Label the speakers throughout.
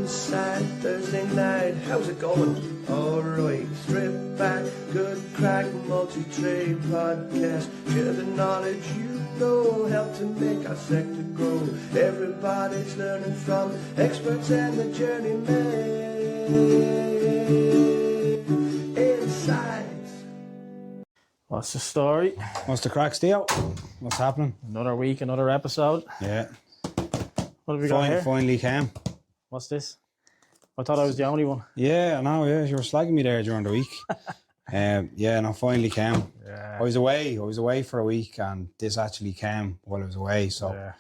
Speaker 1: inside Thursday night. How's it going? Alright, strip back, good crack, multi-trade podcast. Share the knowledge you know, help to make our sector grow. Everybody's learning from experts and the journeyman. Insights.
Speaker 2: What's the story?
Speaker 3: What's the crack, Steve? What's happening?
Speaker 2: Another week, another episode.
Speaker 3: Yeah.
Speaker 2: What have we got here?
Speaker 3: Finally came.
Speaker 2: What's this? I thought I was the only one.
Speaker 3: Yeah, I know, yeah. You were slagging me there during the week. Yeah, and I finally came.
Speaker 2: Yeah.
Speaker 3: I was away for a week, and this actually came while I was away, so
Speaker 2: Yeah.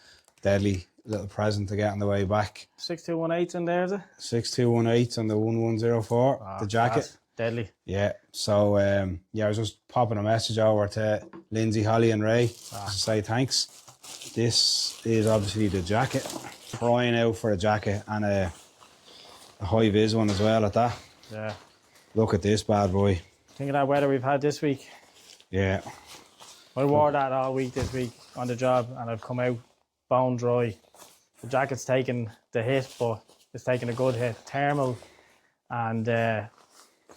Speaker 3: deadly little present to get on the way back.
Speaker 2: 6218's in there, is it?
Speaker 3: 6218 on the 1104, the jacket.
Speaker 2: Class. Deadly.
Speaker 3: Yeah, so I was just popping a message over to Lindsay, Holly and Ray to say thanks. This is obviously the jacket. Crying out for a jacket and a high vis one as well at that.
Speaker 2: Yeah.
Speaker 3: Look at this bad boy.
Speaker 2: Think of that weather we've had this week.
Speaker 3: Yeah.
Speaker 2: I wore that all week this week on the job and I've come out bone dry. The jacket's taken the hit, but it's taken a good hit. Thermal and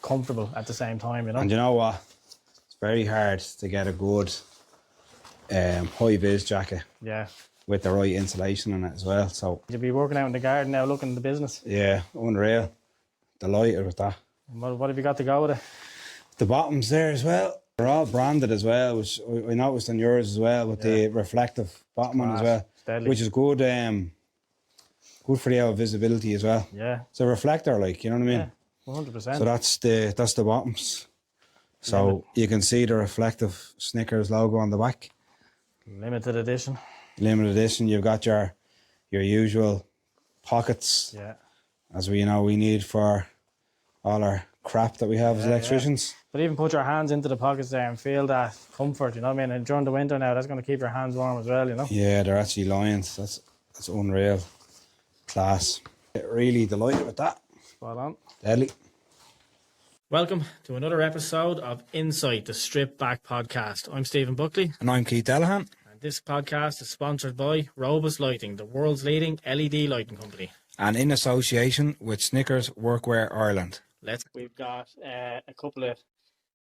Speaker 2: comfortable at the same time, you know.
Speaker 3: And you know what? It's very hard to get a good high vis jacket
Speaker 2: Yeah.
Speaker 3: with the right insulation in it as well. So
Speaker 2: You'll be working out in the garden now looking at the business.
Speaker 3: yeah, unreal. Delighted with that.
Speaker 2: What have you got to go with it?
Speaker 3: The bottoms there as well. They're all branded as well, which I noticed on yours as well, with the reflective bottom one as well,
Speaker 2: Deadly.
Speaker 3: which is good. Good for the visibility as well.
Speaker 2: Yeah.
Speaker 3: It's a reflector, like, you know what I mean.
Speaker 2: Yeah. 100%.
Speaker 3: So that's the bottoms. So you can see the reflective Snickers logo on the back.
Speaker 2: Limited edition.
Speaker 3: Limited edition. You've got your usual pockets,
Speaker 2: Yeah.
Speaker 3: as we know we need for all our crap that we have as electricians.
Speaker 2: But even put your hands into the pockets there and feel that comfort, you know what I mean? And during the winter now, that's going to keep your hands warm as well, you know?
Speaker 3: Yeah, they're actually lions. That's unreal. Class. Really delighted with that.
Speaker 2: Spot on.
Speaker 3: Deadly.
Speaker 2: Welcome to another episode of Insight, the Strip Back Podcast. I'm Stephen Buckley.
Speaker 3: And I'm Keith Delahan.
Speaker 2: And this podcast is sponsored by Robus Lighting, the world's leading LED lighting company.
Speaker 3: And in association with Snickers Workwear Ireland.
Speaker 2: We've got a couple of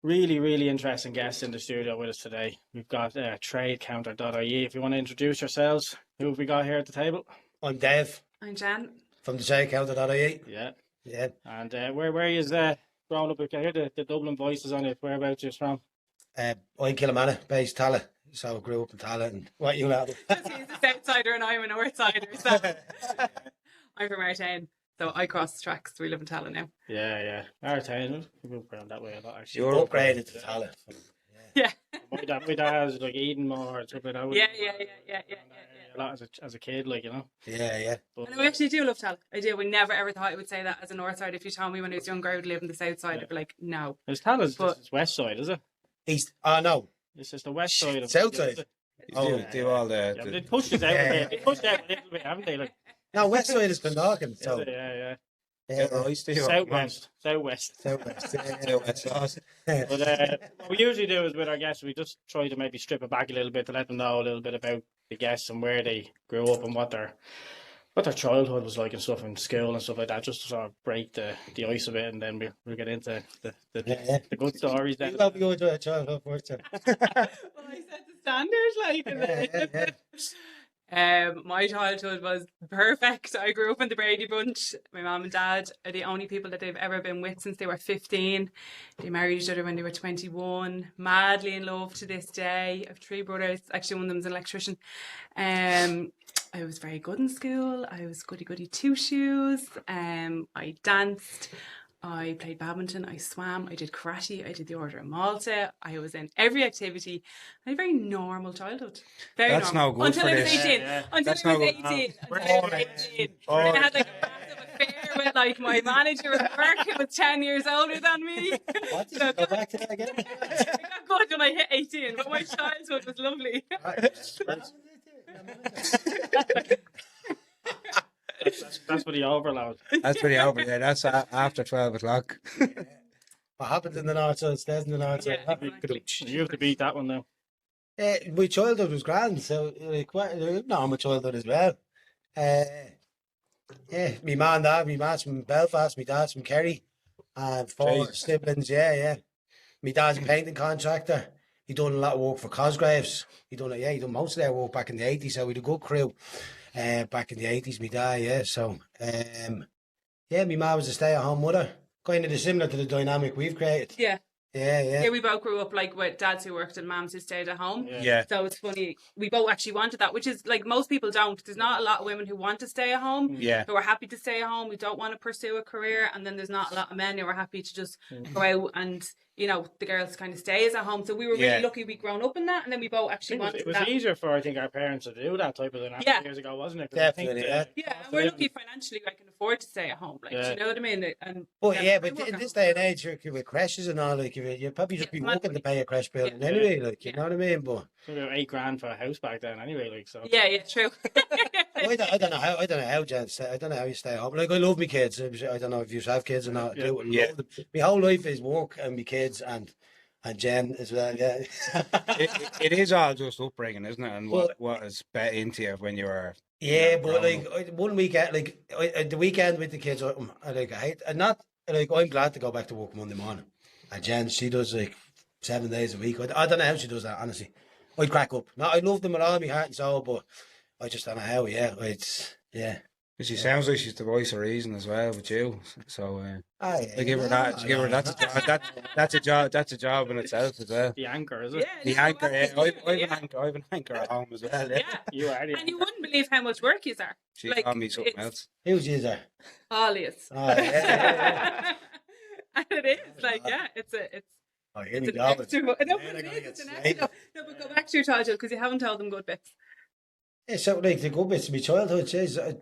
Speaker 2: really, really interesting guests in the studio with us today. We've got TradeCounter.ie. If you want to introduce yourselves, who have we got here at the table?
Speaker 4: I'm Dave
Speaker 5: I'm Jan.
Speaker 4: from TheTradeCounter.ie.
Speaker 2: Yeah.
Speaker 4: Yeah.
Speaker 2: And where are you growing up? I can hear the Dublin voices on it. Whereabouts you're from?
Speaker 4: I'm Killamana, based Tala. So I grew up in Tala and what you know.
Speaker 5: He's a south sider and I'm a north sider. So I'm from Artane. So I cross the tracks. We live in Tala now.
Speaker 2: Yeah. Artane. We move around that way a lot, actually.
Speaker 4: You're upgraded to Tala.
Speaker 5: Yeah.
Speaker 2: My dad has like Edenmore and stuff like that.
Speaker 5: Yeah.
Speaker 2: A lot as a kid, like, you know.
Speaker 4: Yeah.
Speaker 2: But,
Speaker 5: And I actually do love Tala. I do. We never ever thought I would say that as a north side. If you told me when I was younger I would live in the south side, I'd be like, no.
Speaker 2: it's Tala's
Speaker 5: But-
Speaker 2: it's west side, is it?
Speaker 4: East. Oh, no.
Speaker 2: It's just the west side of
Speaker 4: South
Speaker 2: is
Speaker 4: side.
Speaker 2: it?
Speaker 3: Oh, do all
Speaker 2: Yeah, but they pushed it out a bit. They pushed it out a little bit, haven't they? Like,
Speaker 4: No, west side is Clondalkin. So,
Speaker 2: yeah.
Speaker 4: Southwest.
Speaker 2: Southwest.
Speaker 4: Southwest.
Speaker 2: But what we usually do is with our guests, we just try to maybe strip it back a little bit to let them know a little bit about the guests and where they grew up and what their childhood was like and stuff in school and stuff like that, just to sort of break the ice a bit, and then we'll get into the good stories then.
Speaker 4: You love your childhood first.
Speaker 5: Well, I set the standard, like. My childhood was perfect. I grew up in the Brady Bunch. My mum and dad are the only people that they've ever been with since they were 15. They married each other when they were 21. Madly in love to this day. I have 3 brothers. Actually, one of them's an electrician. I was very good in school. I was goody two shoes. I danced. I played badminton, I swam, I did karate, I did the Order of Malta. I was in every activity. I had a very normal childhood. Very
Speaker 3: That's
Speaker 5: normal.
Speaker 3: no good
Speaker 5: Until
Speaker 3: for
Speaker 5: I was
Speaker 3: this.
Speaker 5: 18.
Speaker 2: Yeah.
Speaker 5: Until
Speaker 3: That's
Speaker 5: I was
Speaker 3: no
Speaker 5: 18.
Speaker 3: good.
Speaker 5: Until I was 18. I had like a massive affair with like my manager at work who was 10 years older than me.
Speaker 4: What? Did you go back to that again?
Speaker 5: I got good when I hit 18, but my childhood was lovely.
Speaker 2: That's for the overload.
Speaker 3: That's pretty over there. That's after 12 o'clock.
Speaker 4: What happens in the north side stays in the north side.
Speaker 5: Yeah, exactly.
Speaker 2: You have to beat that one now.
Speaker 4: My childhood was grand, so quite normal childhood as well. Yeah, my mum and dad, my mum's from Belfast, my dad's from Kerry, and 4
Speaker 3: Jesus.
Speaker 4: siblings, yeah. My dad's a painting contractor. He done a lot of work for Cosgraves. He done most of their work back in the 80s, so we had a good crew back in the 80s, my dad, yeah. So, yeah, my mum was a stay-at-home mother, kind of similar to the dynamic we've created.
Speaker 5: Yeah.
Speaker 4: Yeah.
Speaker 5: Yeah, we both grew up like with dads who worked and mums who stayed at home.
Speaker 3: Yeah.
Speaker 5: So it's funny. We both actually wanted that, which is like most people don't. There's not a lot of women who want to stay at home,
Speaker 3: Yeah.
Speaker 5: who are happy to stay at home, who don't want to pursue a career. And then there's not a lot of men who are happy to just go out and, you know, the girls kind of stays at home. So we were really lucky we'd grown up in that. And then we both actually wanted
Speaker 2: It was
Speaker 5: that.
Speaker 2: easier for, I think, our parents to do that type of thing years ago, wasn't it? 'Cause I think
Speaker 4: Definitely,
Speaker 5: Yeah, and we're lucky financially. I can afford to stay at home. Like, do you know what I mean? And
Speaker 4: But in this day and age, with crashes and all, like you'd probably just be working to pay a crash bill anyway. Like you know what I mean? But
Speaker 2: it was about $8,000 for a house back then, anyway. Like so.
Speaker 5: Yeah, true.
Speaker 4: I don't know how, Jen. I don't know how you stay at home. Like I love my kids. I don't know if you have kids or not. Love them. My whole life is work and my kids and Jen as well. Yeah.
Speaker 3: It is all just upbringing, isn't it? And what is bet into you when you were.
Speaker 4: Yeah, but like one weekend, like the weekend with the kids, I hate, and not like I'm glad to go back to work Monday morning. And Jen, she does like 7 days a week. I don't know how she does that, honestly. I'd crack up. No, I love them with all my heart and soul, but I just don't know how. Yeah.
Speaker 3: She sounds like she's the voice of reason as well with you. So I give her that. Give her that's a job. That's a job. That's a job in itself as well.
Speaker 2: The anchor, is it?
Speaker 5: Yeah,
Speaker 3: The anchor. I have an anchor at home as well.
Speaker 5: Yeah.
Speaker 2: You are.
Speaker 5: And you wouldn't believe how much work is there.
Speaker 3: She taught me something else.
Speaker 4: Who's is there?
Speaker 5: Alias.
Speaker 4: Oh, yeah.
Speaker 5: And it is like it's
Speaker 4: Oh, here
Speaker 5: it's
Speaker 4: we
Speaker 5: an
Speaker 4: go.
Speaker 5: extra. No, but go back to your childhood because you haven't told them good bits.
Speaker 4: Yeah, so like the good bits of my childhood, jeez,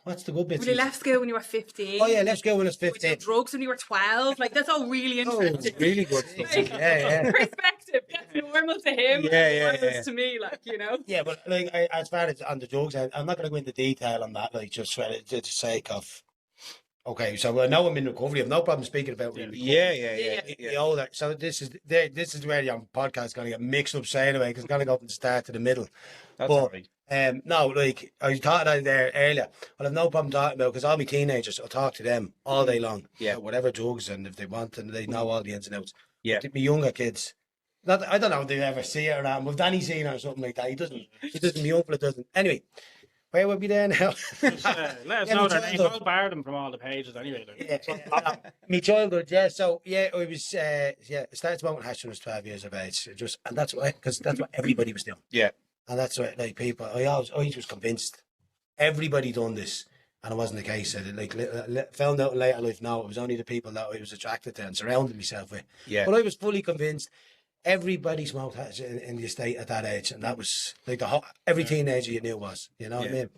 Speaker 4: what's the good bits?
Speaker 5: When you left school when you were 15.
Speaker 4: Oh yeah, left school when I was
Speaker 5: When you
Speaker 4: 15.
Speaker 5: did drugs when you were 12. Like that's all really interesting.
Speaker 3: It's really good stuff.
Speaker 5: Like,
Speaker 4: Yeah.
Speaker 5: perspective. That's normal to him.
Speaker 3: Yeah.
Speaker 5: To me, like, you know.
Speaker 4: Yeah, but like as far as on the drugs, I'm not going to go into detail on that, like just for the sake of. Okay, so I know I'm in recovery. I've no problem speaking about recovery.
Speaker 3: Yeah.
Speaker 4: The older, so this is where your podcast is going to get mixed up. So anyway, because it's going to go from the start to the middle.
Speaker 3: That's all right.
Speaker 4: No, like I thought about there earlier. Well, I've no problem talking about because all my teenagers, I'll talk to them all day long.
Speaker 3: Yeah.
Speaker 4: About whatever drugs and if they want and they know all the ins and outs.
Speaker 3: Yeah.
Speaker 4: But my younger kids, I don't know if they ever see it around. Well, Danny's seen it or something like that. He doesn't. My uncle doesn't. Anyway. Where would be there now?
Speaker 2: Let us know their names. I'll bar them from all the pages anyway.
Speaker 4: My childhood, yeah. So I was, I started smoking hash when I was 12 years of age. And that's why, because that's what everybody was doing.
Speaker 3: Yeah.
Speaker 4: And that's what like people. I always was convinced everybody done this, and it wasn't the case. I found out in later life. No, it was only the people that I was attracted to and surrounded myself with.
Speaker 3: Yeah.
Speaker 4: But I was fully convinced. Everybody smoked hash in the estate at that age, and that was like every teenager you knew was. You know what I mean?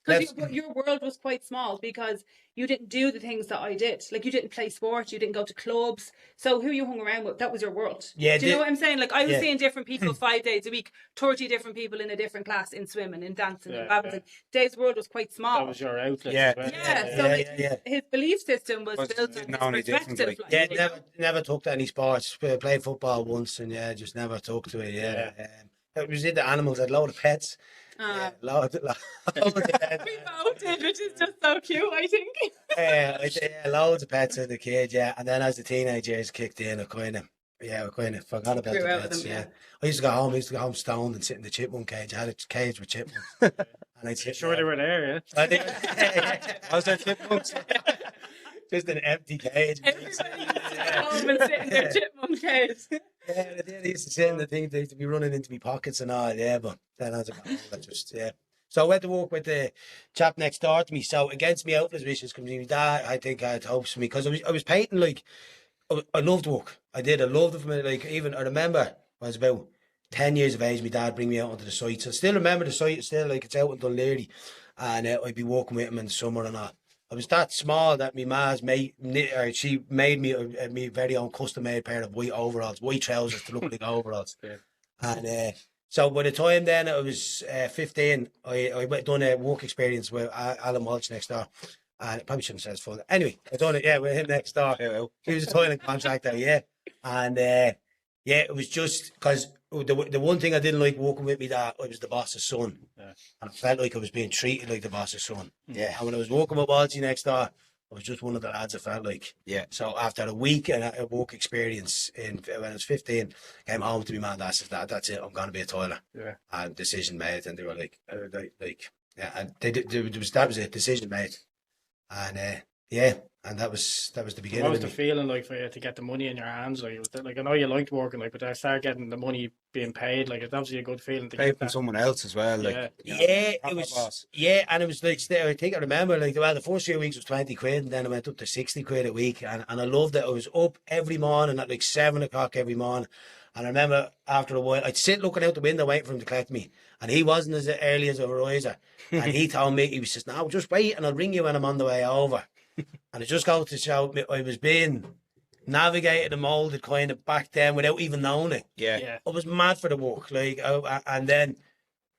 Speaker 5: Because your world was quite small because you didn't do the things that I did. Like you didn't play sports, you didn't go to clubs. So who you hung around with, that was your world.
Speaker 4: Yeah.
Speaker 5: Do you know what I'm saying? Like I was seeing different people 5 days a week, 30 different people in a different class in swimming, in dancing, in badminton. Dave's world was quite small.
Speaker 2: That was your outlet.
Speaker 3: Yeah.
Speaker 2: As well.
Speaker 5: His belief system was built on his perspective.
Speaker 4: Never took to any sports. Played football once, and just never took to it. It was into animals. I had a load of pets. Loads of
Speaker 5: We both did, which is just so cute, I think.
Speaker 4: Loads of pets as a kid, and then as the teenage years kicked in, I kind of forgot about the pets. I used to go home stoned and sit in the chipmunk cage. I had a cage with chipmunks. And I'd sit
Speaker 2: sure they were there,
Speaker 4: I think. Was there chipmunks? Just an empty cage.
Speaker 5: Everybody used to go home and sit in their chipmunk cage.
Speaker 4: They used to sit in the thing. They used to be running into my pockets and all. But then I was like, So I went to work with the chap next door to me. So against me outlet wishes, because my dad, I think, had hopes for me because I was painting. Like I loved work. I did. I loved it from it. Like even I remember I was about 10 years of age. My dad bring me out onto the site. So I still remember the site. It's still like it's out in Dunleary, and I'd be working with him in the summer and all. I was that small that my ma's she made me very own custom made pair of white overalls, white trousers to look like overalls. And so by the time then I was 15, I done a work experience with Alan Walsh next door. And I probably shouldn't say it's fun. Anyway, I done it, with him next door. He was a toilet contractor, And it was just because the one thing I didn't like working with me dad, I was the boss's son.
Speaker 2: Yeah.
Speaker 4: And I felt like I was being treated like the boss's son. Yeah. And when I was working with Walshy next door, I was just one of the lads, I felt like.
Speaker 3: Yeah.
Speaker 4: So after a week and a work experience when I was 15, came home to me, man, that's it, I'm going to be a toiler.
Speaker 2: Yeah.
Speaker 4: And decision made, and they were like yeah, and that was it, decision made. And and that was the beginning.
Speaker 2: What was
Speaker 4: of
Speaker 2: the
Speaker 4: it.
Speaker 2: feeling like for you to get the money in your hands? Like, was it, like I know you liked working, like, but to start getting the money being paid, like, it's obviously a good feeling to
Speaker 3: Pay
Speaker 2: get
Speaker 3: from
Speaker 2: that.
Speaker 3: someone else as well. Like,
Speaker 2: Yeah.
Speaker 3: you know,
Speaker 4: Yeah,
Speaker 3: proper
Speaker 4: it was.
Speaker 3: boss.
Speaker 4: Yeah, and it was like, I think I remember, like, well, the first few weeks was 20 quid, and then I went up to 60 quid a week, and I loved it. I was up every morning at like 7 o'clock every morning, and I remember after a while, I'd sit looking out the window waiting for him to collect me, and he wasn't as early as a riser, and he told me, he was just, no, just wait, and I'll ring you when I'm on the way over. And it just goes to show me I was being navigated and moulded kind of back then without even knowing it.
Speaker 3: Yeah.
Speaker 2: Yeah.
Speaker 4: I was mad for the work, like, and then.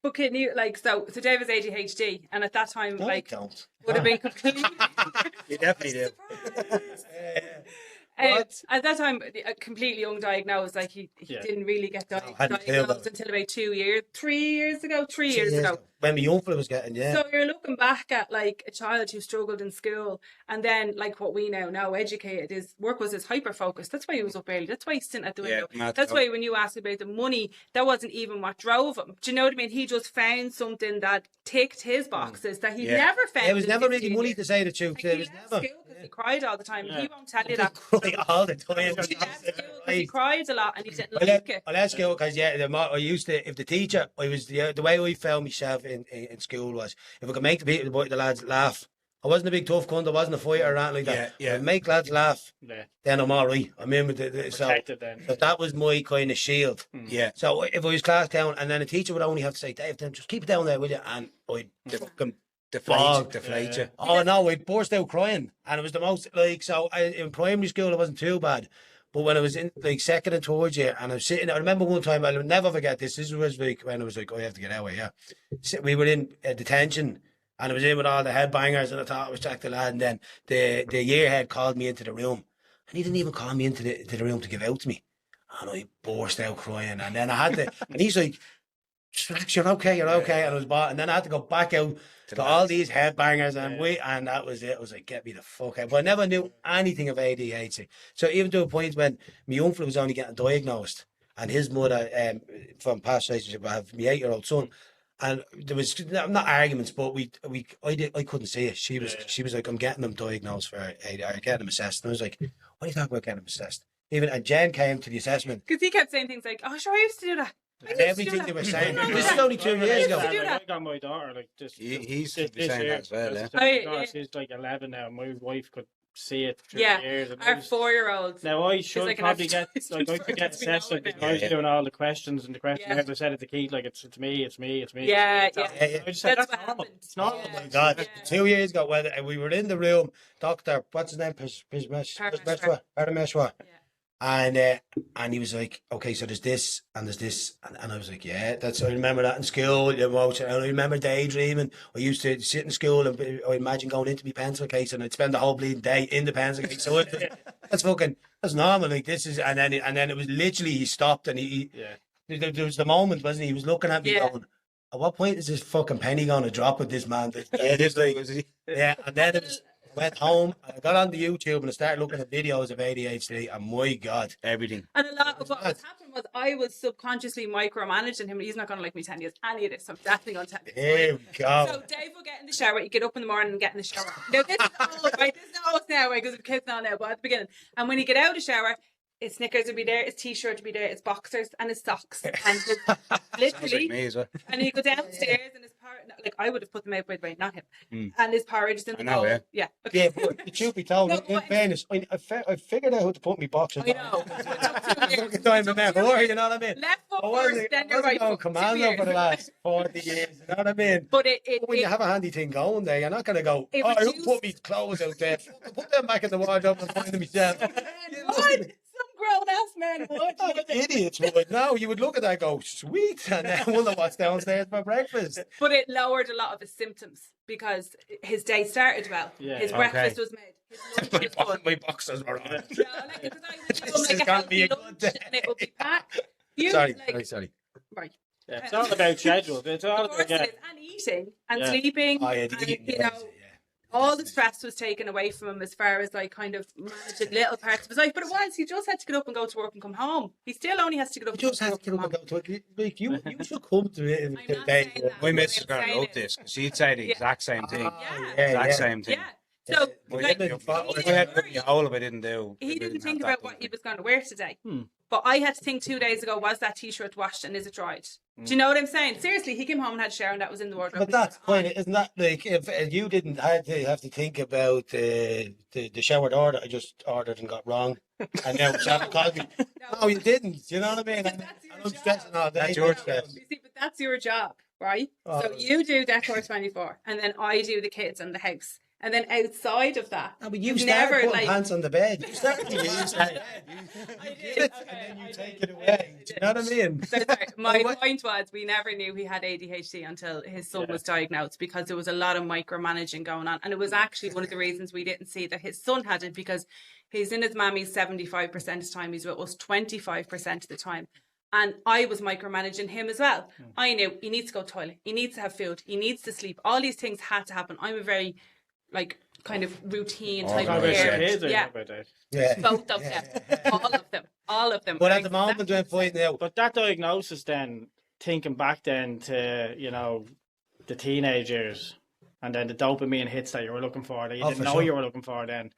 Speaker 5: But can you, like, so Dave was ADHD, and at that time,
Speaker 4: No,
Speaker 5: like,
Speaker 4: I don't.
Speaker 5: would have been completely.
Speaker 3: You definitely do.
Speaker 4: What?
Speaker 5: At that time, completely undiagnosed. Like he
Speaker 2: Yeah.
Speaker 5: didn't really get
Speaker 4: I hadn't cleared
Speaker 5: diagnosed
Speaker 4: that.
Speaker 5: until about 3 years ago. 3 years ago.
Speaker 4: When my young fella was getting,
Speaker 5: So you're looking back at like a child who struggled in school, and then like what we now know educated is work was his hyper focus. That's why he was up early. That's why he's sitting at the window.
Speaker 3: mad
Speaker 5: That's
Speaker 3: cow.
Speaker 5: why when you asked about the money, that wasn't even what drove him. Do you know what I mean? He just found something that ticked his boxes that he
Speaker 3: Yeah.
Speaker 5: never found.
Speaker 4: It was
Speaker 5: in
Speaker 4: never
Speaker 5: 15
Speaker 4: really money,
Speaker 5: years.
Speaker 4: to say the truth.
Speaker 5: Like,
Speaker 4: It
Speaker 5: he
Speaker 4: was
Speaker 5: left
Speaker 4: never.
Speaker 5: school because he cried all the time.
Speaker 2: Yeah.
Speaker 5: He won't tell you that.
Speaker 4: Cry all the time.
Speaker 5: He left school because he cried a lot and he didn't
Speaker 4: I
Speaker 5: like it.
Speaker 4: left school because I used to. If the teacher, I was the way I found myself in school was if I could make the lads laugh. I wasn't a big tough cunt. I wasn't a fighter or anything like that.
Speaker 3: Yeah, yeah.
Speaker 4: If I make lads laugh,
Speaker 2: Yeah.
Speaker 4: then I'm all right. I'm in with so
Speaker 2: Protected then.
Speaker 4: that was my kind of shield.
Speaker 3: Yeah.
Speaker 4: So if I was class down, and then a teacher would only have to say, Dave, then just keep it down there, will you? And I'd fucking
Speaker 3: Deflate you.
Speaker 4: oh no, I'd burst out crying, and it was the most like. So in primary school, it wasn't too bad, but when I was in like second and third year, and I was sitting, I remember one time, I'll never forget this. This was like when I was like, oh, I have to get out of here. We were in detention, and I was in with all the headbangers, and I thought I was Jack the lad, and then the year head called me into the room, and he didn't even call me into the room to give out to me, and I burst out crying, and then I had to, and he's like, "Relax, you're okay, and I was bought, and then I had to go back out to all these headbangers, and that was it. I was like, get me the fuck out. But I never knew anything of ADHD. So even to a point when my uncle was only getting diagnosed, and his mother, from past relationship, I have my 8-year-old son, and there was not arguments, but I couldn't see it. She was like, I'm getting him diagnosed for ADHD, or getting him assessed. And I was like, what are you talking about getting him assessed? And Jen came to the assessment.
Speaker 5: Because he kept saying things like, oh, sure, I used to do that.
Speaker 4: And everything they were saying. This is only 2
Speaker 5: I
Speaker 4: years
Speaker 5: used
Speaker 4: ago.
Speaker 5: to do
Speaker 2: Like,
Speaker 5: that.
Speaker 2: I got my daughter, like, just
Speaker 3: He's
Speaker 2: this
Speaker 3: saying
Speaker 2: year,
Speaker 3: that as well, yeah.
Speaker 5: Oh, yeah.
Speaker 2: She's like 11 now. My wife could see it through
Speaker 5: Yeah,
Speaker 2: the years. And
Speaker 5: our 4-year-olds.
Speaker 2: now I should
Speaker 5: like an
Speaker 2: probably
Speaker 5: advertisement.
Speaker 2: get like I could get
Speaker 5: We know
Speaker 2: assessed
Speaker 5: it
Speaker 2: because
Speaker 5: now.
Speaker 2: I was doing all the questions and the questions.
Speaker 5: Yeah.
Speaker 2: I said it to Keith like it's me.
Speaker 5: Yeah,
Speaker 2: I
Speaker 5: yeah.
Speaker 2: just said,
Speaker 5: That's
Speaker 2: that's
Speaker 5: what
Speaker 2: normal.
Speaker 5: happened.
Speaker 2: It's normal.
Speaker 5: Yeah.
Speaker 2: Like,
Speaker 4: Oh God,
Speaker 5: Yeah.
Speaker 4: 2 years ago when we were in the room, Doctor, what's his name? Parameshwar. And he was like, okay, so there's this and there's this, and I was like, yeah, that's. I remember that in school. And I remember daydreaming. I used to sit in school and I imagine going into my pencil case, and I'd spend the whole bleeding day in the pencil case. So that's normal. Like this is, and then it was literally he stopped and there was the moment, wasn't he? He was looking at me going, at what point is this fucking penny going to drop with this man? And then it was. Went home, I got on the YouTube and I started looking at videos of ADHD, and my God.
Speaker 3: Everything.
Speaker 5: And a lot of what was happening was I was subconsciously micromanaging him. He's not going to like me telling you any of this. I'm definitely going to tell you.
Speaker 4: Here we go.
Speaker 5: So Dave will get in the shower. You get up in the morning and get in the shower. Now this is old, right? This is old now, right? Because the kids now, but at the beginning. And when you get out of the shower, his Snickers would be there, his T-shirt would be there, his boxers and his socks, and his, literally.
Speaker 3: Like me as well.
Speaker 5: And he'd go downstairs and his porridge, like I would have put them out by the way, not him. And his porridge is in the
Speaker 3: know,
Speaker 5: bowl.
Speaker 3: yeah.
Speaker 5: Yeah.
Speaker 4: Yeah, but the truth be told,
Speaker 5: No,
Speaker 4: in
Speaker 5: what-
Speaker 4: fairness, I figured out how to put my boxers
Speaker 5: I
Speaker 4: on.
Speaker 5: know.
Speaker 4: Fucking time before, you know what I mean?
Speaker 5: Left foot
Speaker 4: I
Speaker 5: first,
Speaker 4: wasn't,
Speaker 5: then
Speaker 4: I
Speaker 5: your
Speaker 4: wasn't
Speaker 5: right
Speaker 4: going
Speaker 5: foot. 2
Speaker 4: commando
Speaker 5: years.
Speaker 4: for the last 40 years, you know what I mean?
Speaker 5: But
Speaker 4: But when you have a handy thing going there, you're not going to go,
Speaker 5: It
Speaker 4: oh, I
Speaker 5: reduced-
Speaker 4: put me clothes out there. Put them back in the wardrobe and find them myself.
Speaker 5: What? Some grown ass man would.
Speaker 4: Oh, idiots would. No, you would look at that and go, sweet, and then wonder what's downstairs for breakfast.
Speaker 5: But it lowered a lot of his symptoms because his day started well.
Speaker 2: Yeah.
Speaker 5: His
Speaker 2: Okay.
Speaker 5: breakfast was made. His lunch was done.
Speaker 4: My boxers were on.
Speaker 5: Yeah, like, because I would do
Speaker 4: This
Speaker 5: like
Speaker 4: is
Speaker 5: a
Speaker 4: gonna be
Speaker 5: healthy
Speaker 4: a good
Speaker 5: lunch
Speaker 4: day.
Speaker 5: and it would be packed. You,
Speaker 4: Sorry.
Speaker 5: Right.
Speaker 2: Yeah, it's all about schedules. It's all
Speaker 5: Of course
Speaker 2: about,
Speaker 5: it is. And eating and
Speaker 2: Yeah.
Speaker 5: sleeping.
Speaker 4: Oh, yeah,
Speaker 5: and,
Speaker 4: eating,
Speaker 5: you
Speaker 4: yeah,
Speaker 5: know,
Speaker 4: yeah.
Speaker 5: all the stress was taken away from him as far as like kind of managing little parts of his life. But it was, he just had to get up and go to work and come home. He still only has to get up
Speaker 4: You just
Speaker 5: and
Speaker 4: have
Speaker 5: go
Speaker 4: to
Speaker 5: to work
Speaker 4: go
Speaker 5: and come home.
Speaker 4: to it. Like, you should come to it
Speaker 5: I'm not
Speaker 4: today.
Speaker 5: saying that.
Speaker 3: My
Speaker 5: What
Speaker 3: missus is
Speaker 5: I'm
Speaker 3: going to
Speaker 5: saying
Speaker 3: love
Speaker 5: is-
Speaker 3: this because she'd say the
Speaker 5: Yeah.
Speaker 3: exact same thing. Exact same thing.
Speaker 5: Yeah. So,
Speaker 3: Well,
Speaker 5: like,
Speaker 3: you had to be whole if I didn't do.
Speaker 5: he
Speaker 3: if I
Speaker 5: didn't
Speaker 3: have
Speaker 5: think
Speaker 3: that
Speaker 5: about
Speaker 3: done.
Speaker 5: what he was going to wear today.
Speaker 2: Hmm.
Speaker 5: But I had to think 2 days ago, was that t-shirt washed and is it dried? Do you know what I'm saying? Seriously, he came home and had a shower and that was in the wardrobe.
Speaker 4: But that's kind of, isn't that like if you didn't have to think about the shower order I just ordered and got wrong, and now Shannon called me. No, you didn't. You know what I mean?
Speaker 5: Because that's your
Speaker 4: I'm
Speaker 5: job.
Speaker 4: stressing all day.
Speaker 3: That's your
Speaker 4: stress.
Speaker 5: You see, but that's your job, right?
Speaker 4: Oh.
Speaker 5: So you do Decor 24 and then I do the kids and the house. And then outside of that,
Speaker 4: No, but you
Speaker 5: you've
Speaker 4: start
Speaker 5: never
Speaker 4: putting pants on the bed. You start with it,
Speaker 5: I
Speaker 4: and
Speaker 5: did.
Speaker 4: then you take it away. Do you know what I mean?
Speaker 5: So sorry, my
Speaker 4: What?
Speaker 5: point was we never knew he had ADHD until his son was diagnosed because there was a lot of micromanaging going on. And it was actually one of the reasons we didn't see that his son had it because he's in his mammy's 75% of the time, he's with us 25% of the time. And I was micromanaging him as well. I knew he needs to go to the toilet, he needs to have food, he needs to sleep. All these things had to happen. I'm a very like kind of routine type
Speaker 2: How
Speaker 5: of
Speaker 2: about your
Speaker 5: parent.
Speaker 2: kids? Or
Speaker 5: Yeah,
Speaker 2: about that?
Speaker 4: Yeah.
Speaker 5: both of them. All of them.
Speaker 4: But at the moment, when finding out,
Speaker 2: But that diagnosis then, thinking back then to, you know, the teenage years and then the dopamine hits that you were looking for that you didn't
Speaker 4: for
Speaker 2: know
Speaker 4: sure.
Speaker 2: you were looking for then.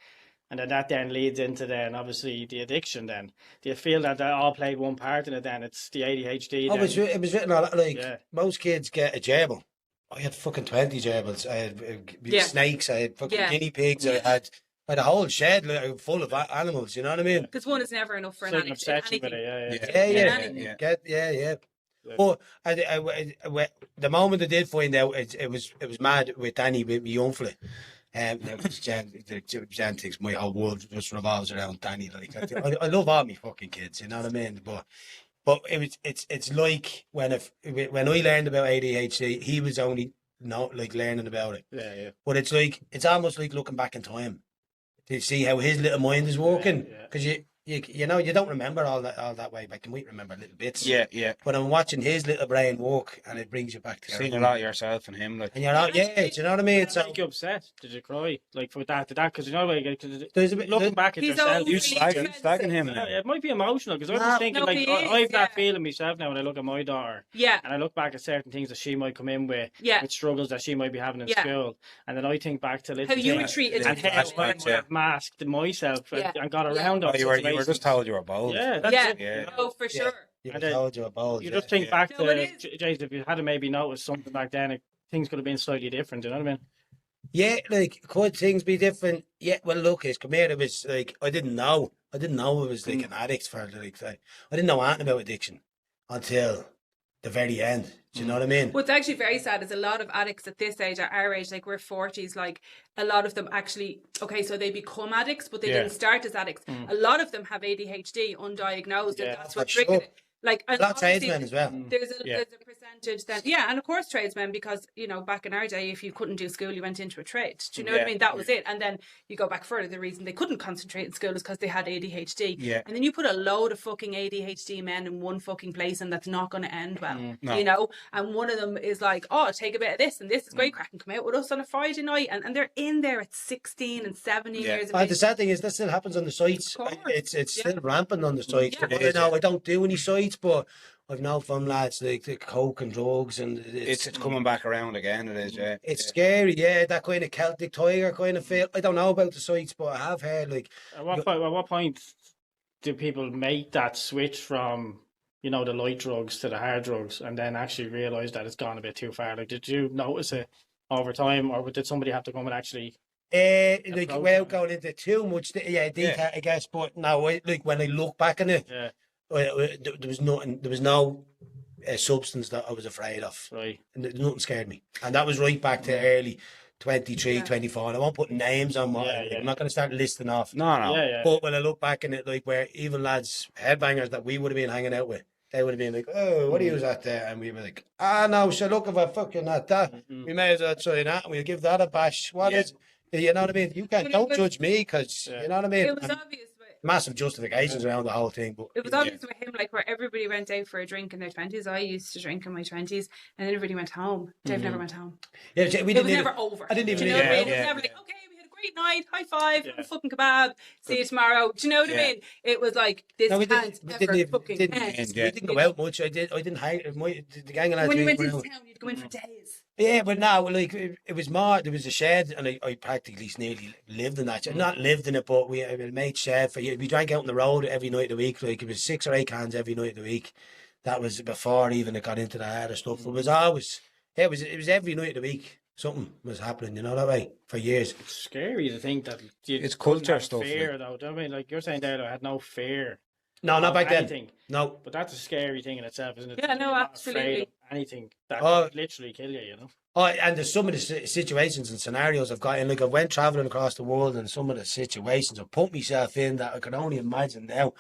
Speaker 2: And then that then leads into then obviously the addiction then. Do you feel that all played one part in it then? It's the ADHD
Speaker 4: oh,
Speaker 2: then?
Speaker 4: it was written all like
Speaker 2: Yeah.
Speaker 4: most kids get a gerbil. I had fucking 20 gerbils. I had
Speaker 5: Yeah.
Speaker 4: snakes. I had fucking
Speaker 5: Yeah.
Speaker 4: guinea pigs. I had a whole shed like, full of animals. You know what I mean?
Speaker 5: Because one is never enough for an
Speaker 2: Certain
Speaker 5: addict in
Speaker 2: obsession with
Speaker 5: anything.
Speaker 2: it,
Speaker 4: Yeah.
Speaker 5: Yeah.
Speaker 4: But the moment I did find out, it was mad with Danny, with my young fella. Jan thinks my whole world just revolves around Danny. Like I love all my fucking kids, you know what I mean? But it's like when I learned about ADHD, he was only not like learning about it.
Speaker 2: Yeah.
Speaker 4: But it's almost like looking back in time to see how his little mind is working, because you know you don't remember all that way back. You might remember little bits.
Speaker 3: Yeah.
Speaker 4: But I'm watching his little brain work, and it brings you back to
Speaker 3: Seen a lot of yourself and him, like.
Speaker 4: and you're not, yeah, do you know what I mean?
Speaker 2: Did
Speaker 4: So
Speaker 2: it make you upset? Did you cry? Like for that? Because you know, like,
Speaker 4: there's a bit
Speaker 2: looking back at
Speaker 5: He's
Speaker 2: yourself,
Speaker 5: overly
Speaker 2: you
Speaker 3: slagging him.
Speaker 2: it might be emotional because I'm
Speaker 4: No,
Speaker 2: just thinking
Speaker 5: no,
Speaker 2: like
Speaker 5: he is,
Speaker 2: I have that
Speaker 5: yeah.
Speaker 2: feeling myself now when I look at my daughter
Speaker 5: Yeah.
Speaker 2: and I look back at certain things that she might come in with struggles that she might be having in
Speaker 5: Yeah.
Speaker 2: school, and then I think back to little
Speaker 5: How you were
Speaker 2: things
Speaker 5: treated.
Speaker 2: and how I
Speaker 3: flashbacks,
Speaker 2: might have masked myself
Speaker 5: Yeah.
Speaker 2: and got
Speaker 5: Yeah.
Speaker 2: around
Speaker 3: Oh,
Speaker 2: those
Speaker 3: you were
Speaker 2: situations.
Speaker 3: just told you were bold.
Speaker 2: Yeah, that's
Speaker 5: Yeah.
Speaker 2: it.
Speaker 3: Yeah.
Speaker 2: You know?
Speaker 5: Oh, for sure.
Speaker 4: you
Speaker 2: And
Speaker 4: can
Speaker 2: then
Speaker 4: told you about
Speaker 2: You just think back
Speaker 5: No, it
Speaker 2: to
Speaker 5: is.
Speaker 2: James, if you had maybe noticed something back then, things could have been slightly different. You know what I mean?
Speaker 4: Yeah, like could things be different? Yeah, well, look, his come here. It was like I didn't know I was like an addict for like I didn't know anything about addiction until the very end. Do you know what I mean?
Speaker 5: What's actually very sad is a lot of addicts at this age, at our age, like we're 40s, like a lot of them actually, okay, so they become addicts, but they didn't start as addicts. A lot of them have ADHD undiagnosed, and that's what
Speaker 4: for
Speaker 5: triggered
Speaker 4: sure.
Speaker 5: it. Like, and
Speaker 4: A lot of
Speaker 5: obviously
Speaker 4: tradesmen as well.
Speaker 5: There's a percentage that, and of course tradesmen, because, you know, back in our day, if you couldn't do school, you went into a trade. Do you know what I mean? That was it. And then you go back further, the reason they couldn't concentrate in school is because they had ADHD.
Speaker 3: Yeah.
Speaker 5: And then you put a load of fucking ADHD men in one fucking place, and that's not going to end well,
Speaker 3: No.
Speaker 5: you know? And one of them is like, oh, take a bit of this, and this is great, crack, and come out with us on a Friday night. And they're in there at 16 and 17 years of
Speaker 4: But
Speaker 5: age.
Speaker 4: the sad thing is that still happens on the sites.
Speaker 5: Of course.
Speaker 4: It's still rampant on the sites.
Speaker 5: Yeah.
Speaker 4: I know I don't do any sites, but I've known from lads like the coke and drugs, and
Speaker 3: It's coming back around again. It is, yeah.
Speaker 4: it's scary. Yeah, that kind of Celtic Tiger kind of feel. I don't know about the sites, but I have heard like
Speaker 2: At what point do people make that switch from, you know, the light drugs to the hard drugs, and then actually realise that it's gone a bit too far? Like, did you notice it over time, or did somebody have to come and actually?
Speaker 4: like
Speaker 2: Approach
Speaker 4: without
Speaker 2: it.
Speaker 4: going into too much detail, I guess. But no, like when I look back on it,
Speaker 2: Yeah,
Speaker 4: there was nothing. There was no substance that I was afraid of.
Speaker 2: right.
Speaker 4: And nothing scared me. And that was right back to early 23, 24. And I won't put names on my.
Speaker 2: Yeah, yeah.
Speaker 4: I'm not going to start listing off.
Speaker 3: No.
Speaker 2: Yeah.
Speaker 4: But when I look back in it, like where even lads, headbangers that we would have been hanging out with, they would have been like, oh, what are you at there? And we were like, no, so look, if I fucking at that, we may as well try that and we'll give that a bash. What is, you know what I mean? You can't, don't judge me because, you know what I mean?
Speaker 5: It was obvious
Speaker 4: massive justifications around the whole thing. But
Speaker 5: It was always with him, like, where everybody went out for a drink in their 20s. I used to drink in my 20s, and then everybody went home. Dave never went home.
Speaker 4: yeah, we
Speaker 5: It
Speaker 4: didn't
Speaker 5: was
Speaker 4: even-
Speaker 5: never over.
Speaker 4: I didn't even
Speaker 5: Do you know what I
Speaker 4: need-
Speaker 5: mean? It
Speaker 3: yeah,
Speaker 5: was never
Speaker 3: yeah.
Speaker 5: like, okay, we had a great night, high five, have a fucking kebab, see you tomorrow. Do you know what I
Speaker 3: Yeah.
Speaker 5: mean? It was like, this
Speaker 4: No, we
Speaker 5: can't
Speaker 4: didn't. We
Speaker 5: ever
Speaker 4: didn't.
Speaker 5: fucking
Speaker 4: Didn't
Speaker 5: end.
Speaker 3: Yeah.
Speaker 4: we didn't go out much. I didn't hang. The gang and I.
Speaker 5: When you went
Speaker 4: went
Speaker 5: into
Speaker 4: out.
Speaker 5: town, you'd go in for days.
Speaker 4: Yeah, but no, like it was more. There was a shed, and I practically nearly lived in that shed. Not lived in it, but we made shed for you. We drank out on the road every night of the week. Like it was 6 or 8 cans every night of the week. That was before even it got into the harder stuff. It was always, yeah, it was every night of the week. Something was happening, you know that way for years.
Speaker 2: It's scary to think that you
Speaker 3: It's
Speaker 2: couldn't
Speaker 3: culture
Speaker 2: have
Speaker 3: stuff,
Speaker 2: fear, though. Do you know what I mean? Like you're saying there, I had no fear.
Speaker 4: No, not
Speaker 2: of
Speaker 4: back then.
Speaker 2: anything.
Speaker 4: No.
Speaker 2: But that's a scary thing in itself, isn't it?
Speaker 5: Yeah, no,
Speaker 2: You're not
Speaker 5: absolutely.
Speaker 2: afraid of anything that
Speaker 4: Oh.
Speaker 2: could literally kill you, you know?
Speaker 4: Oh, and there's some of the situations and scenarios I've got in. Like I went traveling across the world, and some of the situations I've put myself in that I can only imagine now.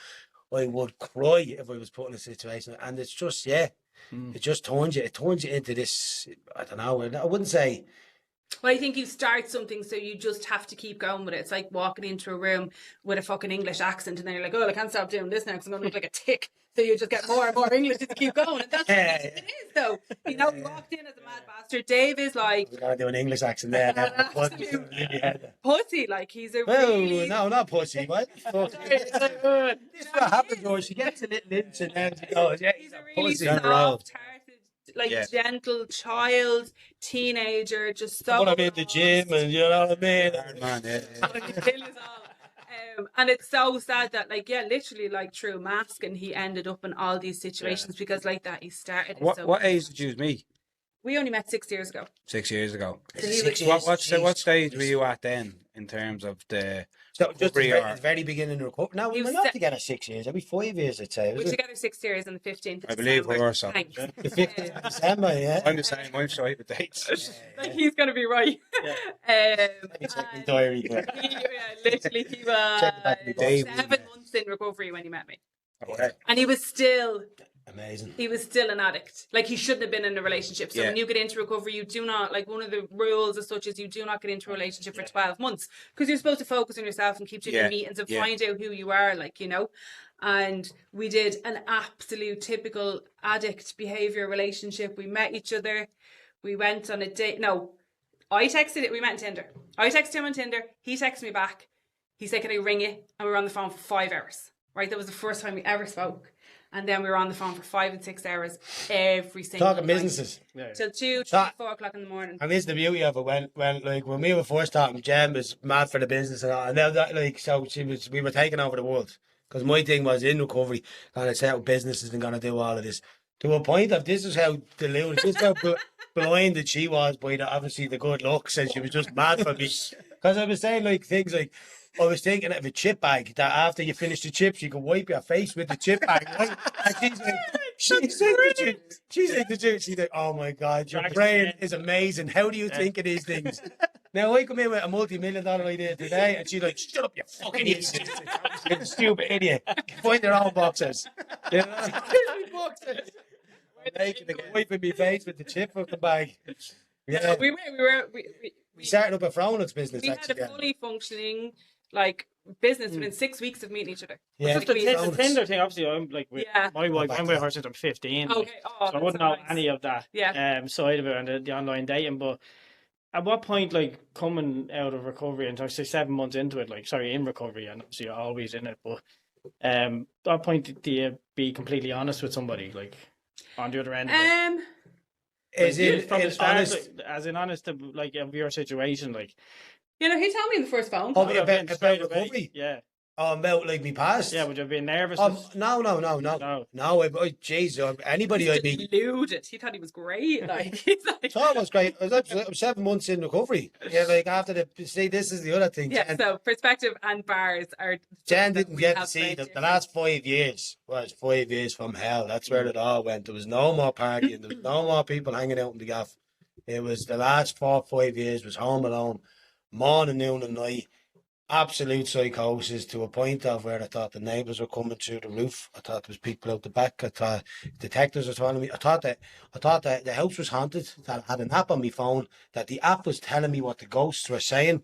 Speaker 4: I would cry if I was put in a situation, and it's just it just turns you. It turns you into this. I don't know. I wouldn't say.
Speaker 5: Well, I think you start something, so you just have to keep going with it. It's like walking into a room with a fucking English accent, and then you're like, oh, I can't stop doing this now because I'm going to look like a tick. So you just get more and more English as you keep going. And that's what it is, though. You know, we walked in as a mad bastard. Dave is like,
Speaker 4: We're gonna do an English accent there.
Speaker 5: pussy, like he's a
Speaker 4: Well,
Speaker 5: really...
Speaker 4: no, not pussy. What the fuck? This is what happens, George. She gets a little inch and then she goes, yeah,
Speaker 5: He's a really
Speaker 4: pussy on the road.
Speaker 5: soft-hearted, like
Speaker 3: Yeah.
Speaker 5: gentle child, teenager, just so...
Speaker 4: When I'm in the gym and you know what I mean.
Speaker 3: Man, yeah.
Speaker 5: Kill us all. And it's so sad that, like, yeah, literally, like, through masking, he ended up in all these situations because, like that, he started. it. So
Speaker 3: What age did you meet?
Speaker 5: we only met 6 years ago.
Speaker 3: 6 years ago.
Speaker 5: So he
Speaker 4: 6
Speaker 5: was-
Speaker 4: years.
Speaker 3: What stage were you at then in terms of the
Speaker 4: So just
Speaker 3: recovery
Speaker 4: at the
Speaker 3: or-
Speaker 4: very beginning of recovery. Now, we
Speaker 5: He
Speaker 4: were
Speaker 5: was
Speaker 4: not
Speaker 5: set-
Speaker 4: together 6 years. Every 5 years, I'd say.
Speaker 5: We're
Speaker 4: Was it?
Speaker 5: together 6 years on the 15th of
Speaker 3: I believe we
Speaker 5: December.
Speaker 3: were, so.
Speaker 5: Thanks.
Speaker 4: The 15th of December, yeah.
Speaker 3: I'm the same. I'm straight with dates.
Speaker 5: Like, he's going to be right.
Speaker 4: Let me check my
Speaker 5: and
Speaker 4: diary.
Speaker 5: he, literally, he was
Speaker 4: Check the back of my
Speaker 3: Dave.
Speaker 5: 7 months in recovery when he met me.
Speaker 3: Okay.
Speaker 5: And he was still
Speaker 4: Amazing.
Speaker 5: an addict. Like, he shouldn't have been in a relationship. So
Speaker 3: Yeah.
Speaker 5: when you get into recovery, you do not, like, one of the rules as such is you do not get into a relationship for 12 months because you're supposed to focus on yourself and keep doing
Speaker 3: Yeah.
Speaker 5: meetings and
Speaker 3: Yeah.
Speaker 5: find out who you are, like, you know. And we did an absolute typical addict behavior relationship. We met each other. We went on a date. No, I texted it. We met on Tinder. I texted him on Tinder. He texted me back. He said, can I ring you? And we were on the phone for 5 hours. Right? That was the first time we ever spoke. And then we were on the phone for 5 and 6 hours every single
Speaker 4: Talking
Speaker 5: night.
Speaker 4: businesses.
Speaker 5: Till 2, 3,
Speaker 4: Talk-
Speaker 5: 4 o'clock in the morning.
Speaker 4: And this is the beauty of it when we were first talking, Jen was mad for the business and all. And now that, like, so we were taking over the world. Because my thing was in recovery, gonna set up businesses and gonna do all of this. To a point of this is how deluded, this is how blinded she was by obviously the good looks, and she was just mad for me. Because I was saying like things like, I was thinking of a chip bag that after you finish the chips, you can wipe your face with the chip bag. Right? And she's like, oh my God, your brain is amazing. How do you think of these things? Now I come in with a multi-million-dollar idea today, and she's like, shut up, you fucking idiot. You stupid idiot. Find your own boxes. You know? Boxes. Wiping my face with the chip fucking bag. Yeah.
Speaker 5: We
Speaker 4: started up a Frownix business,
Speaker 5: had
Speaker 4: actually.
Speaker 5: a fully functioning, like, business within 6 weeks of meeting each other.
Speaker 4: Yeah.
Speaker 2: Just the
Speaker 4: Frownix.
Speaker 2: Tinder thing, obviously, I'm like, with
Speaker 5: Yeah.
Speaker 2: my wife,
Speaker 4: back
Speaker 2: I'm
Speaker 4: to
Speaker 2: with
Speaker 4: that.
Speaker 2: her since I'm 15.
Speaker 5: Okay.
Speaker 2: like,
Speaker 5: Oh,
Speaker 2: so I wouldn't
Speaker 5: that's
Speaker 2: know
Speaker 5: nice.
Speaker 2: any of that
Speaker 5: Yeah.
Speaker 2: side of it and the online dating. But at what point, like, coming out of recovery and say 7 months into it, like, sorry, in recovery, and obviously you're always in it, but at what point do you be completely honest with somebody, like, on the other end of it?
Speaker 4: Is
Speaker 2: Like,
Speaker 4: it
Speaker 2: from the start,
Speaker 4: honest?
Speaker 2: like, as in honest of, like, of your situation, like,
Speaker 5: You know, he told me in the first phone
Speaker 4: Oh,
Speaker 5: call.
Speaker 2: would you have
Speaker 4: about
Speaker 2: been straight away?
Speaker 4: recovery?
Speaker 2: Yeah,
Speaker 4: About like me past?
Speaker 2: yeah. Would you have been nervous?
Speaker 4: No.
Speaker 2: No.
Speaker 4: Jeez, anybody I'd be.
Speaker 5: Deluded. He thought he was great. Like, he's like,
Speaker 4: So it was great. I was 7 months in recovery. Yeah, like after see, this is the other thing.
Speaker 5: yeah. So perspective and bars are.
Speaker 4: Jen didn't
Speaker 5: we
Speaker 4: get to
Speaker 5: have
Speaker 4: see
Speaker 5: played
Speaker 4: the
Speaker 5: different.
Speaker 4: last 5 years was 5 years from hell. That's where it all went. There was no more partying. There was no more people hanging out in the gaff. It was the last 4 or 5 years was home alone, morning, noon, and night. Absolute psychosis to a point of where I thought the neighbours were coming through the roof. I thought there was people out the back. I thought detectives were telling me. I thought that the house was haunted. That I had an app on my phone that the app was telling me what the ghosts were saying.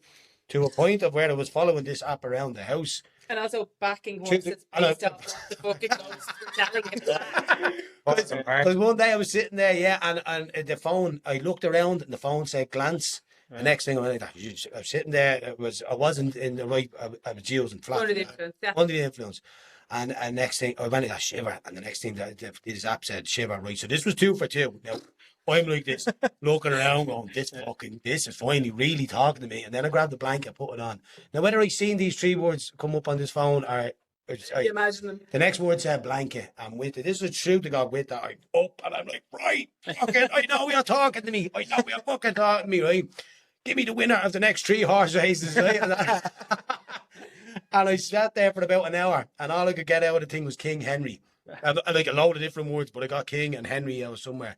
Speaker 4: To a point of where I was following this app around the house.
Speaker 5: And also backing
Speaker 4: True.
Speaker 5: horses based off the book it goes telling him.
Speaker 4: Because one day I was sitting there, and the phone, I looked around and the phone said glance. The next thing I was sitting there, I wasn't in the right, I was using flat.
Speaker 5: Under the influence, yeah.
Speaker 4: Under the influence. And next thing, I went in a shiver, and the next thing that this app said shiver, right? So this was 2 for 2. Now, I'm like this, looking around, going, this is finally really talking to me. And then I grabbed the blanket, put it on. Now, whether I seen these 3 words come up on this phone or
Speaker 5: You imagine them.
Speaker 4: the next word said blanket. I'm with it. This is true to God with that. I'm up and I'm like, right, fucking, I know you're talking to me. I know you're fucking talking to me, right? Give me the winner of the next 3 horse races, right? And I sat there for about an hour, and all I could get out of the thing was King Henry. I like a load of different words, but I got King and Henry out somewhere.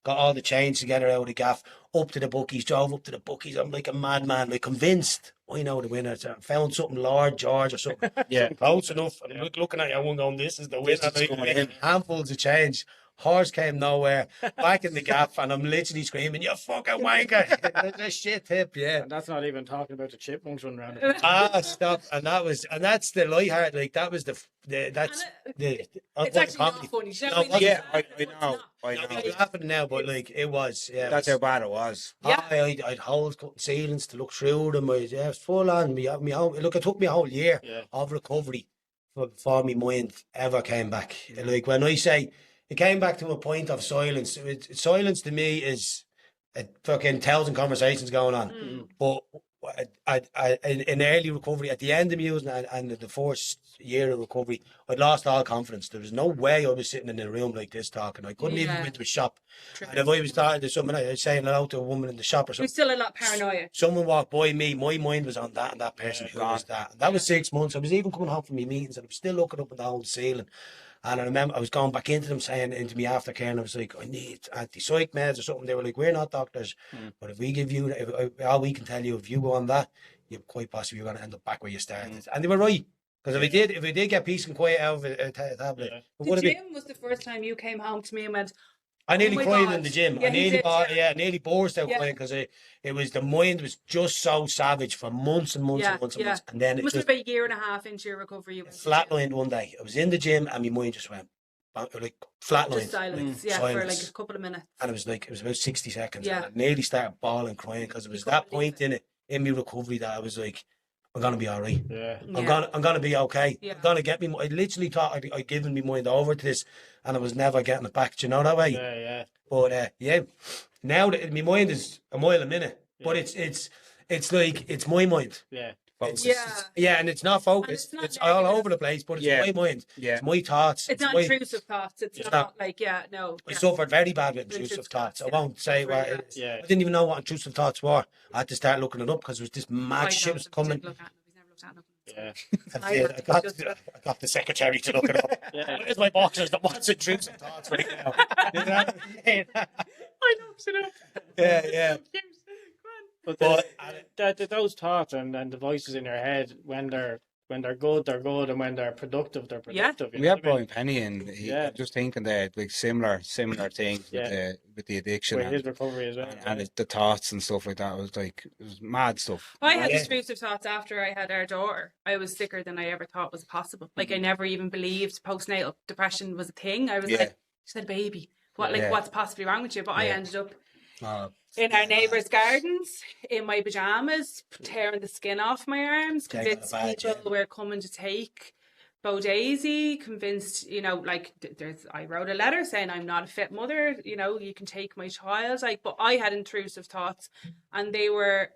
Speaker 4: Got all the change together out of the gaff, up to the bookies, drove up to the bookies. I'm like a madman, like convinced I know the winner. So I found something Lord George or something.
Speaker 2: Yeah.
Speaker 4: Close enough. I'm looking at you going, this is the winner. Like, handfuls of change. Horse came nowhere, back in the gap, and I'm literally screaming, you fucking wanker. That's a shit tip, yeah.
Speaker 2: And that's not even talking about the chipmunks running around.
Speaker 4: Stop. And that's the lightheart, like that was
Speaker 5: It's actually
Speaker 4: comedy.
Speaker 5: not funny.
Speaker 4: No,
Speaker 3: Yeah, I
Speaker 5: It's
Speaker 3: know.
Speaker 5: not.
Speaker 3: I
Speaker 4: No,
Speaker 3: know.
Speaker 4: it's happening now, but like it was, yeah.
Speaker 3: That's how bad it was.
Speaker 5: Yeah.
Speaker 4: I'd hold cutting ceilings to look through them. It was full on. Look, it took me a whole year of recovery before my mind ever came back. Like when I say it came back to a point of silence. Silence to me is a fucking 1,000 conversations going on. But in early recovery, at the end of me using and the first year of recovery, I'd lost all confidence. There was no way I was sitting in a room like this talking. I couldn't even go into a shop.
Speaker 5: True.
Speaker 4: And if I was talking to someone, I was saying hello to a woman in the shop or
Speaker 5: There's
Speaker 4: something.
Speaker 5: still a lot of paranoia.
Speaker 4: Someone walked by me, my mind was on that and that person who was that. And that was 6 months. I was even coming home from my meetings and I was still looking up at the whole ceiling. And I remember I was going back into them saying into me aftercare, and I was like, I need anti-psych meds or something. They were like, we're not doctors, but if we give you, all we can tell you, if you go on that, you're quite possibly you're going to end up back where you started. And they were right. Because if we did get peace and quiet out of a tablet, it
Speaker 5: The
Speaker 4: would have been.
Speaker 5: gym was the first time you came home to me and went,
Speaker 4: I nearly
Speaker 5: my
Speaker 4: cried
Speaker 5: God.
Speaker 4: in the gym.
Speaker 5: Yeah,
Speaker 4: I
Speaker 5: you did,
Speaker 4: nearly burst out
Speaker 5: Yeah.
Speaker 4: crying because it was the mind was just so savage for months and months and months and months, and then
Speaker 5: it
Speaker 4: it
Speaker 5: must
Speaker 4: just
Speaker 5: have been a year and a half into your recovery. You went to the gym.
Speaker 4: flatlined one day. I was in the gym and my mind just went like flatlined.
Speaker 5: Just silence,
Speaker 4: like,
Speaker 5: for
Speaker 4: silence.
Speaker 5: like a couple of minutes.
Speaker 4: And it was about 60 seconds.
Speaker 5: Yeah.
Speaker 4: And I nearly started bawling, crying because it was that point in my recovery that I was like, I'm gonna be all right.
Speaker 2: Yeah.
Speaker 4: I'm gonna be okay.
Speaker 5: Yeah.
Speaker 4: I'm gonna get me. I literally thought I'd given my mind over to this, and I was never getting it back. Do you know that way?
Speaker 2: Yeah, yeah.
Speaker 4: But now that my mind is a mile a minute, but it's like it's my mind.
Speaker 2: Yeah.
Speaker 4: And it's not focused.
Speaker 5: And
Speaker 4: It's
Speaker 5: it's not
Speaker 4: all
Speaker 5: negative.
Speaker 4: over the place, but it's
Speaker 3: Yeah.
Speaker 4: my mind.
Speaker 3: Yeah.
Speaker 4: It's my thoughts.
Speaker 5: It's not
Speaker 4: my,
Speaker 5: intrusive thoughts. It's
Speaker 4: It's
Speaker 5: not
Speaker 4: not.
Speaker 5: like, no.
Speaker 4: I
Speaker 5: yeah.
Speaker 4: suffered very bad with intrusive
Speaker 5: Intrusive
Speaker 4: thoughts.
Speaker 5: thoughts,
Speaker 4: I won't say
Speaker 5: That's really
Speaker 4: what.
Speaker 5: bad.
Speaker 2: Yeah.
Speaker 4: I didn't even know what intrusive thoughts were. I had to start looking it up because there was this mad
Speaker 5: I
Speaker 4: shit was coming.
Speaker 5: He's never looked at them.
Speaker 2: Yeah.
Speaker 4: I got the secretary to look it up.
Speaker 2: Yeah.
Speaker 4: Where's my boxers that wants intrusive thoughts right now? You know what I mean?
Speaker 5: I looked it up.
Speaker 4: Yeah.
Speaker 2: But those thoughts and the voices in your head when they're good, they're good, and when they're productive, they're productive. you
Speaker 3: We
Speaker 2: know
Speaker 3: had
Speaker 2: what I mean?
Speaker 3: Brian Penny, and
Speaker 2: Yeah.
Speaker 3: just thinking that like similar things with the addiction
Speaker 2: With his
Speaker 3: and,
Speaker 2: recovery as well.
Speaker 3: the thoughts and stuff like that. It was mad stuff.
Speaker 5: I had
Speaker 4: Yeah.
Speaker 5: intrusive thoughts after I had our daughter. I was sicker than I ever thought was possible. Like I never even believed postnatal depression was a thing. I was
Speaker 3: Yeah.
Speaker 5: like, she said, baby, what's possibly wrong with you? But I
Speaker 3: Yeah.
Speaker 5: ended up
Speaker 4: Uh,
Speaker 5: in our neighbours' gardens, in my pajamas, tearing the skin off my arms,
Speaker 4: Taking
Speaker 5: convinced
Speaker 4: a bad
Speaker 5: people were coming to take Daisy, convinced, I wrote a letter saying I'm not a fit mother, you can take my child. But I had intrusive thoughts and they were,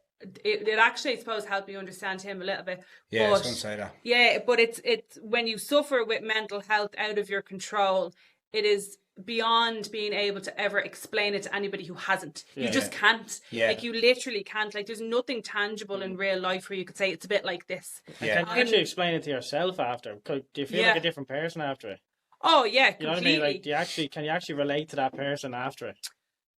Speaker 5: it actually, I suppose, helped me understand him a little bit.
Speaker 3: Yeah, I
Speaker 5: but,
Speaker 3: was going to say that.
Speaker 5: yeah, but it's when you suffer with mental health out of your control, it is beyond being able to ever explain it to anybody who hasn't. You just can't.
Speaker 3: Yeah.
Speaker 5: Like you literally can't. Like there's nothing tangible in real life where you could say it's a bit like this.
Speaker 3: Yeah.
Speaker 2: Can you actually explain it to yourself after? Do you feel like a different person after it?
Speaker 5: Oh yeah,
Speaker 2: You know what I
Speaker 5: completely.
Speaker 2: mean? Like, can you actually relate to that person after it?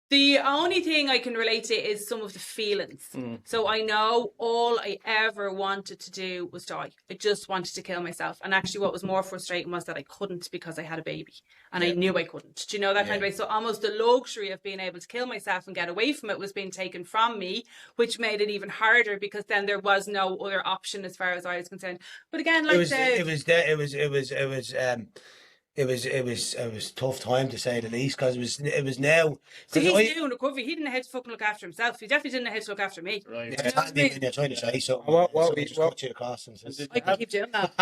Speaker 5: The only thing I can relate to is some of the feelings. So I know all I ever wanted to do was die. I just wanted to kill myself. And actually what was more frustrating was that I couldn't because I had a baby. And I knew I couldn't. Do you know that kind of way? So almost the luxury of being able to kill myself and get away from it was being taken from me, which made it even harder because then there was no other option as far as I was concerned. But again, like
Speaker 4: it was tough time to say the least, because it was now.
Speaker 5: So he's new in recovery. He didn't know how to fucking look after himself. He definitely didn't know how to look after me.
Speaker 2: Right.
Speaker 4: Yeah, when you're trying to say something. Just cut you across and says,
Speaker 5: I can keep doing that.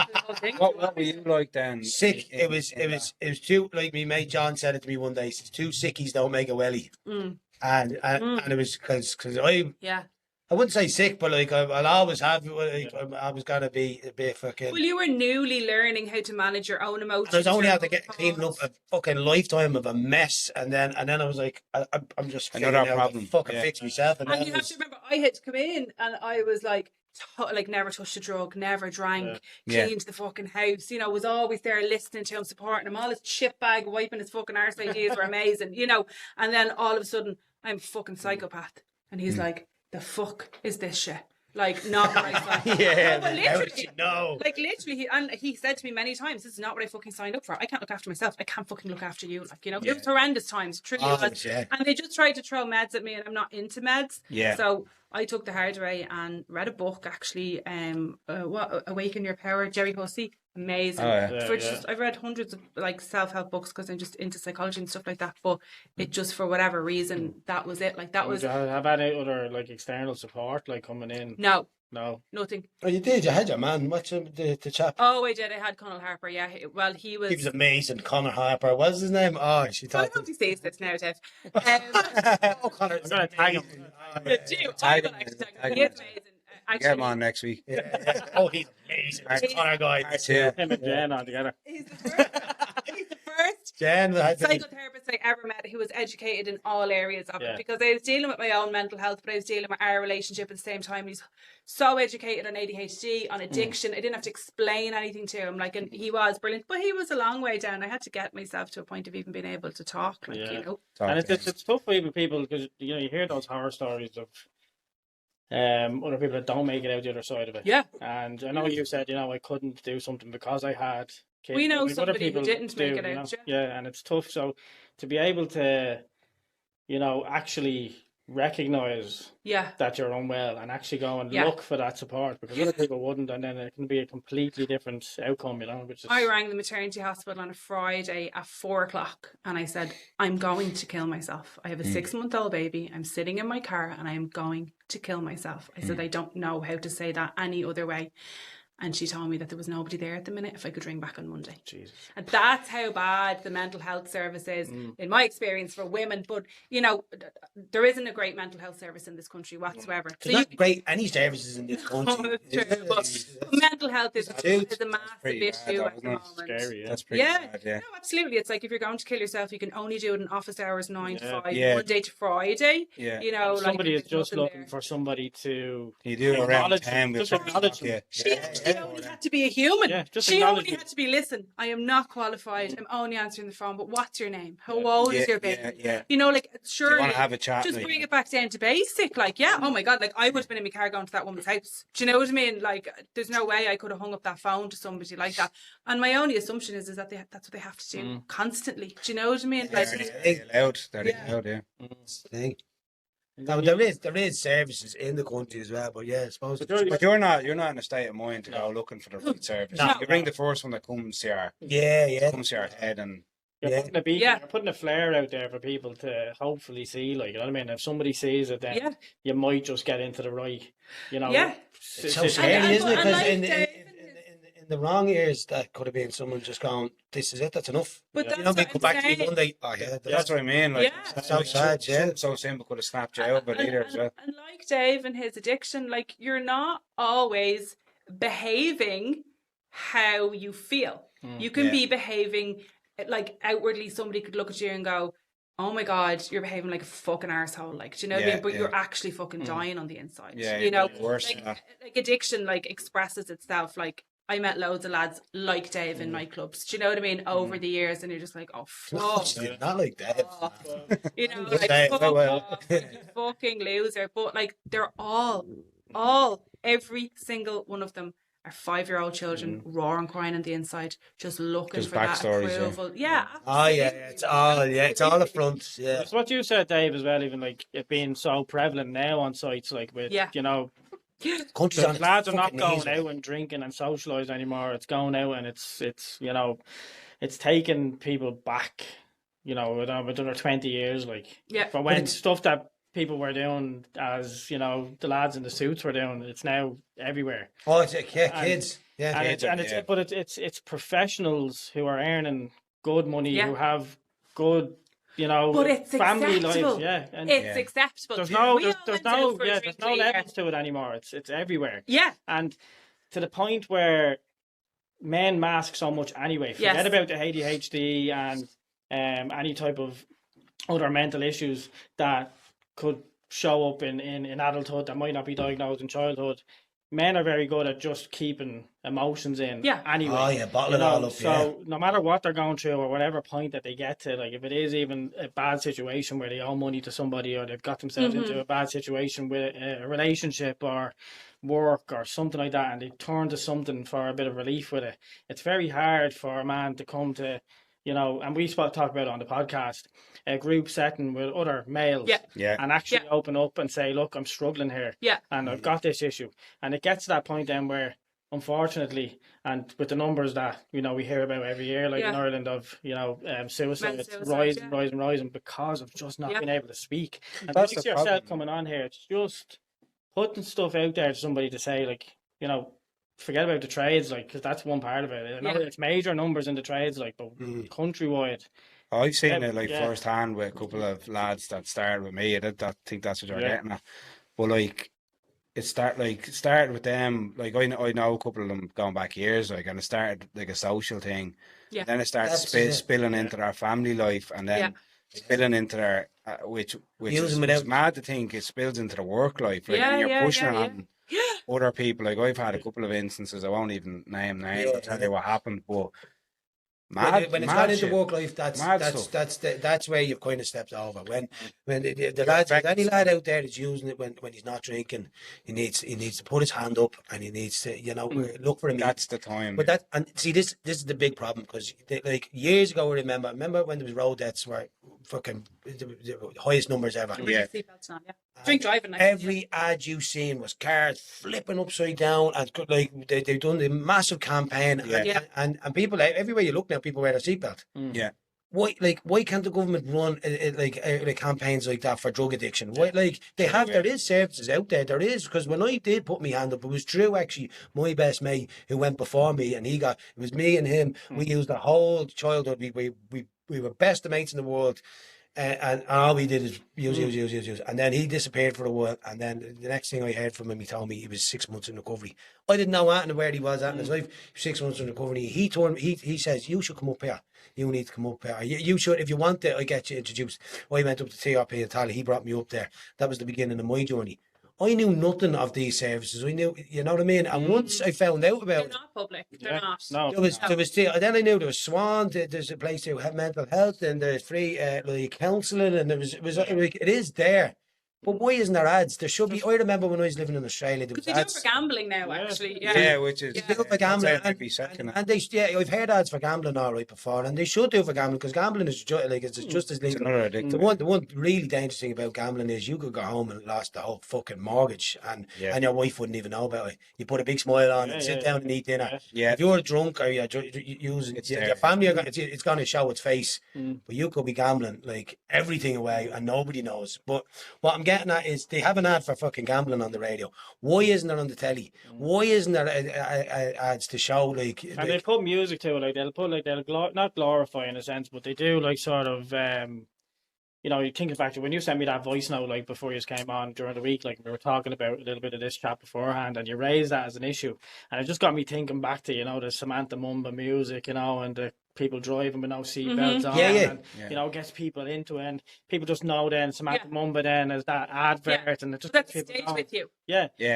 Speaker 3: What were you like then?
Speaker 4: sick. It was too, like my mate John said it to me one day. He says, two sickies don't make a welly. And it was because I wouldn't say sick, but like I'll always have, I was gonna be a bit fucking.
Speaker 5: Well, you were newly learning how to manage your own emotions.
Speaker 4: I was only had to get cleaning up a fucking lifetime of a mess, and then I was like, I'm just
Speaker 3: Another problem.
Speaker 4: Fucking fix myself.
Speaker 5: And you have to remember, I had to come in, and I was like never touched a drug, never drank, cleaned the fucking house. You know, was always there listening to him, supporting him. All his chip bag wiping his fucking arse ideas were amazing. You know, and then all of a sudden, I'm a fucking psychopath, and he's like, the fuck is this shit? Like, not what I signed.
Speaker 4: Yeah,
Speaker 5: but literally,
Speaker 4: no.
Speaker 5: Like literally, he said to me many times, "This is not what I fucking signed up for. I can't look after myself. I can't fucking look after you." Like, you know, it was horrendous times. Truly was.
Speaker 4: Yeah.
Speaker 5: And they just tried to throw meds at me, and I'm not into meds.
Speaker 3: Yeah.
Speaker 5: So I took the hard way and read a book actually. Awaken Your Power, Jerry Hussey. Amazing. I've read hundreds of like self-help books because I'm just into psychology and stuff like that. But it just, for whatever reason, that was it. Like that was.
Speaker 2: Did you have any other like external support like coming in?
Speaker 5: No, nothing.
Speaker 4: Oh, you did. You had your man. What's the chap?
Speaker 5: Oh, I did. I had Conal Harper. Yeah. Well, he was.
Speaker 4: He was amazing. Connor Harper. What's his name? Oh, she
Speaker 5: I
Speaker 4: thought.
Speaker 5: hope he says this now, Dave.
Speaker 4: Oh, Connor.
Speaker 2: I'm gonna tag him.
Speaker 3: Tag him.
Speaker 5: He is amazing.
Speaker 3: Get him on next week.
Speaker 4: Yeah. Oh, he's amazing. That's Connor guy.
Speaker 2: Him and Jen on together.
Speaker 5: He's the first
Speaker 4: Jen,
Speaker 5: psychotherapist I ever met who was educated in all areas of it, because I was dealing with my own mental health, but I was dealing with our relationship at the same time. He's so educated on ADHD, on addiction. I didn't have to explain anything to him, like, and he was brilliant, but he was a long way down. I had to get myself to a point of even being able to talk, like, you know.
Speaker 2: And it's tough for even people, because you know you hear those horror stories of other people that don't make it out the other side of it.
Speaker 5: Yeah.
Speaker 2: And I know you said, you know, I couldn't do something because I had kids.
Speaker 5: We know
Speaker 2: I mean, other
Speaker 5: somebody who
Speaker 2: people
Speaker 5: didn't make it
Speaker 2: you know?
Speaker 5: out.
Speaker 2: Yeah, and it's tough. So to be able to, you know, actually recognize that you're unwell and actually go and look for that support, because other people wouldn't, and then it can be a completely different outcome, you know. Which is...
Speaker 5: I rang the maternity hospital on a Friday at 4:00 and I said, I'm going to kill myself. I have a 6-month-old baby. I'm sitting in my car and I am going to kill myself. I said, I don't know how to say that any other way. And she told me that there was nobody there at the minute if I could ring back on Monday.
Speaker 2: Jesus.
Speaker 5: And that's how bad the mental health service is, in my experience, for women. But, you know, there isn't a great mental health service in this country whatsoever.
Speaker 4: There's not great any services in this country.
Speaker 5: But mental health is a massive issue at the moment.
Speaker 2: Scary,
Speaker 3: That's pretty bad,
Speaker 5: No, absolutely. It's like if you're going to kill yourself, you can only do it in office hours 9 to 5, Monday to Friday.
Speaker 3: Yeah.
Speaker 5: You know,
Speaker 2: somebody
Speaker 5: like,
Speaker 2: is just looking for somebody to
Speaker 3: you do around 10
Speaker 2: just acknowledge them.
Speaker 5: She only had to be a human.
Speaker 2: Yeah, just
Speaker 5: she
Speaker 2: acknowledge
Speaker 5: only
Speaker 2: it.
Speaker 5: had to be, listen, I am not qualified. I'm only answering the phone, but what's your name? How old is your baby? You know, like, sure.
Speaker 3: You want to have a chat?
Speaker 5: Just bring it back down to basic. Like, oh my God, like, I would have been in my car going to that woman's house. Do you know what I mean? Like, there's no way I could have hung up that phone to somebody like that. And my only assumption is that that's what they have to do constantly. Do you know what I mean? Like,
Speaker 3: they're allowed, yeah.
Speaker 4: No, there is services in the country as well, but I suppose.
Speaker 3: But you're not in a state of mind to go looking for the right service.
Speaker 5: No.
Speaker 3: You bring the first one that comes to your comes to your head, and
Speaker 2: you're putting a flare out there for people to hopefully see, like, you know what I mean? If somebody sees it, then you might just get into the right, you know.
Speaker 4: It's so scary, isn't it? Because
Speaker 5: like
Speaker 4: in the wrong ears, that could have been someone just going, "This is it. That's enough."
Speaker 5: But
Speaker 4: you know, they come back to me one day. Oh yeah,
Speaker 3: that's what I mean. Like,
Speaker 4: that's so sad. Yeah,
Speaker 3: so simple could have snapped you out, but either as well.
Speaker 5: And like Dave and his addiction, like, you're not always behaving how you feel. You can be behaving like outwardly. Somebody could look at you and go, oh my God, you're behaving like a fucking arsehole. Like, do you know what I mean? But you're actually fucking dying on the inside.
Speaker 3: Yeah,
Speaker 5: you know,
Speaker 3: worse
Speaker 5: like addiction, like, expresses itself like I met loads of lads like Dave in nightclubs. Do you know what I mean? Over the years, and you're just like, oh fuck.
Speaker 4: Not like that.
Speaker 5: You know,
Speaker 4: Just
Speaker 5: like
Speaker 4: say,
Speaker 5: fuck
Speaker 4: well.
Speaker 5: off, you fucking loser. But like they're all, every single one of them are 5-year-old children, roaring, crying on the inside, just looking
Speaker 3: Just
Speaker 5: for that
Speaker 3: backstories, yeah.
Speaker 5: approval. Yeah.
Speaker 4: Oh yeah, it's all a front. Yeah.
Speaker 2: It's what you said, Dave, as well. Even like it being so prevalent now on sites, like with you know,
Speaker 4: Country's on
Speaker 2: the
Speaker 4: its
Speaker 2: lads are not
Speaker 4: fucking
Speaker 2: going
Speaker 4: knees,
Speaker 2: out and drinking and socialising anymore. It's going out and it's you know, it's taking people back. You know, with another 20 years, like for when stuff that people were doing, as you know, the lads in the suits were doing, it's now everywhere.
Speaker 4: Oh, it's kids. Yeah,
Speaker 2: But it's professionals who are earning good money, who have good, you know,
Speaker 5: but it's
Speaker 2: family
Speaker 5: acceptable.
Speaker 2: lives. And
Speaker 5: it's acceptable.
Speaker 2: There's no levels to it anymore. It's everywhere.
Speaker 5: Yeah,
Speaker 2: and to the point where men mask so much anyway. Forget about the ADHD and any type of other mental issues that could show up in adulthood that might not be diagnosed in childhood. Men are very good at just keeping emotions in anyway.
Speaker 4: Oh yeah, bottle it all up.
Speaker 2: So no matter what they're going through or whatever point that they get to, like if it is even a bad situation where they owe money to somebody or they've got themselves into a bad situation with a relationship or work or something like that, and they turn to something for a bit of relief with it, it's very hard for a man to come to, you know, and we talk about it on the podcast, a group setting with other males and actually open up and say, look, I'm struggling here and I've got this issue. And it gets to that point then where, unfortunately, and with the numbers that, you know, we hear about every year, like in Ireland of, you know, suicides rising because of just not being able to speak. And that's like yourself coming on here, it's just putting stuff out there to somebody to say, like, you know, forget about the trades, like, because that's one part of it. I know it's major numbers in the trades, like, but countrywide.
Speaker 3: I've seen it like firsthand with a couple of lads that started with me. I think that's what you're getting at. But like, it started with them. Like I know a couple of them going back years. Like, and it started like a social thing. Yeah. Then it started spilling into their family life, and then spilling into their which is mad to think it spills into the work life. Like, and you're pushing it on other people. Like I've had a couple of instances. I won't even name names. I'll tell you what happened, but.
Speaker 4: When it's got into work life, that's where you've kind of stepped over. When the lads, any lad out there that's using it when he's not drinking, he needs to put his hand up and he needs to, you know, look for him.
Speaker 3: That's the time.
Speaker 4: But this is the big problem, because like years ago, I remember when there was road deaths were fucking the highest numbers ever.
Speaker 5: Seatbelts now, drink driving.
Speaker 4: Every ad you seen was cars flipping upside down, and like they've done the massive campaign, and people everywhere you look now, people wear their seatbelt.
Speaker 3: Yeah.
Speaker 4: Why can't the government run like campaigns like that for drug addiction? Why, like they have, there is services out there. There is, because when I did put my hand up, it was true actually. My best mate who went before me, and it was me and him. We used the whole childhood. We were best of mates in the world. And all we did is use. And then he disappeared for a while. And then the next thing I heard from him, he told me he was 6 months in recovery. I didn't know where he was at in his life. 6 months in recovery. He says, you should come up here. You need to come up here. You should, if you want it, I get you introduced. I went up to TRP in Tally. He brought me up there. That was the beginning of my journey. I knew nothing of these services. I knew, you know what I mean? And once I found out about it.
Speaker 5: They're not public. They're not.
Speaker 2: No.
Speaker 4: There was then I knew there was Swan, there's a place to have mental health, and there's free like counselling, and it is there. But why isn't there ads? There should be. I remember when I was living in Australia, there was
Speaker 5: ads. They do
Speaker 4: ads
Speaker 5: it for gambling now, actually.
Speaker 3: Yeah, which is
Speaker 4: they do it for gambling, and they I've heard ads for gambling all right before, and they should do it for gambling, because gambling is just as legal. The one really dangerous thing about gambling is you could go home and lost the whole fucking mortgage, and your wife wouldn't even know about it. You put a big smile on and sit down and eat dinner. Yeah. If you're drunk or you're using your family, it's going to show its face, but you could be gambling like everything away and nobody knows. But what I'm getting at is they have an ad for fucking gambling on the radio. Why isn't it on the telly? Why isn't there ads to show like?
Speaker 2: And they put music to it, like they'll not glorify in a sense, but they do like sort of. You know, you think back to when you sent me that voice note, like before you came on during the week, like we were talking about a little bit of this chat beforehand, and you raised that as an issue, and it just got me thinking back to, you know, the Samantha Mumba music, you know, and the people driving with no seatbelts on, and you know, gets people into it, and people just know then Samantha Mumba then as that advert, and it just
Speaker 5: that
Speaker 2: gets people
Speaker 5: stays
Speaker 2: going.
Speaker 5: with you.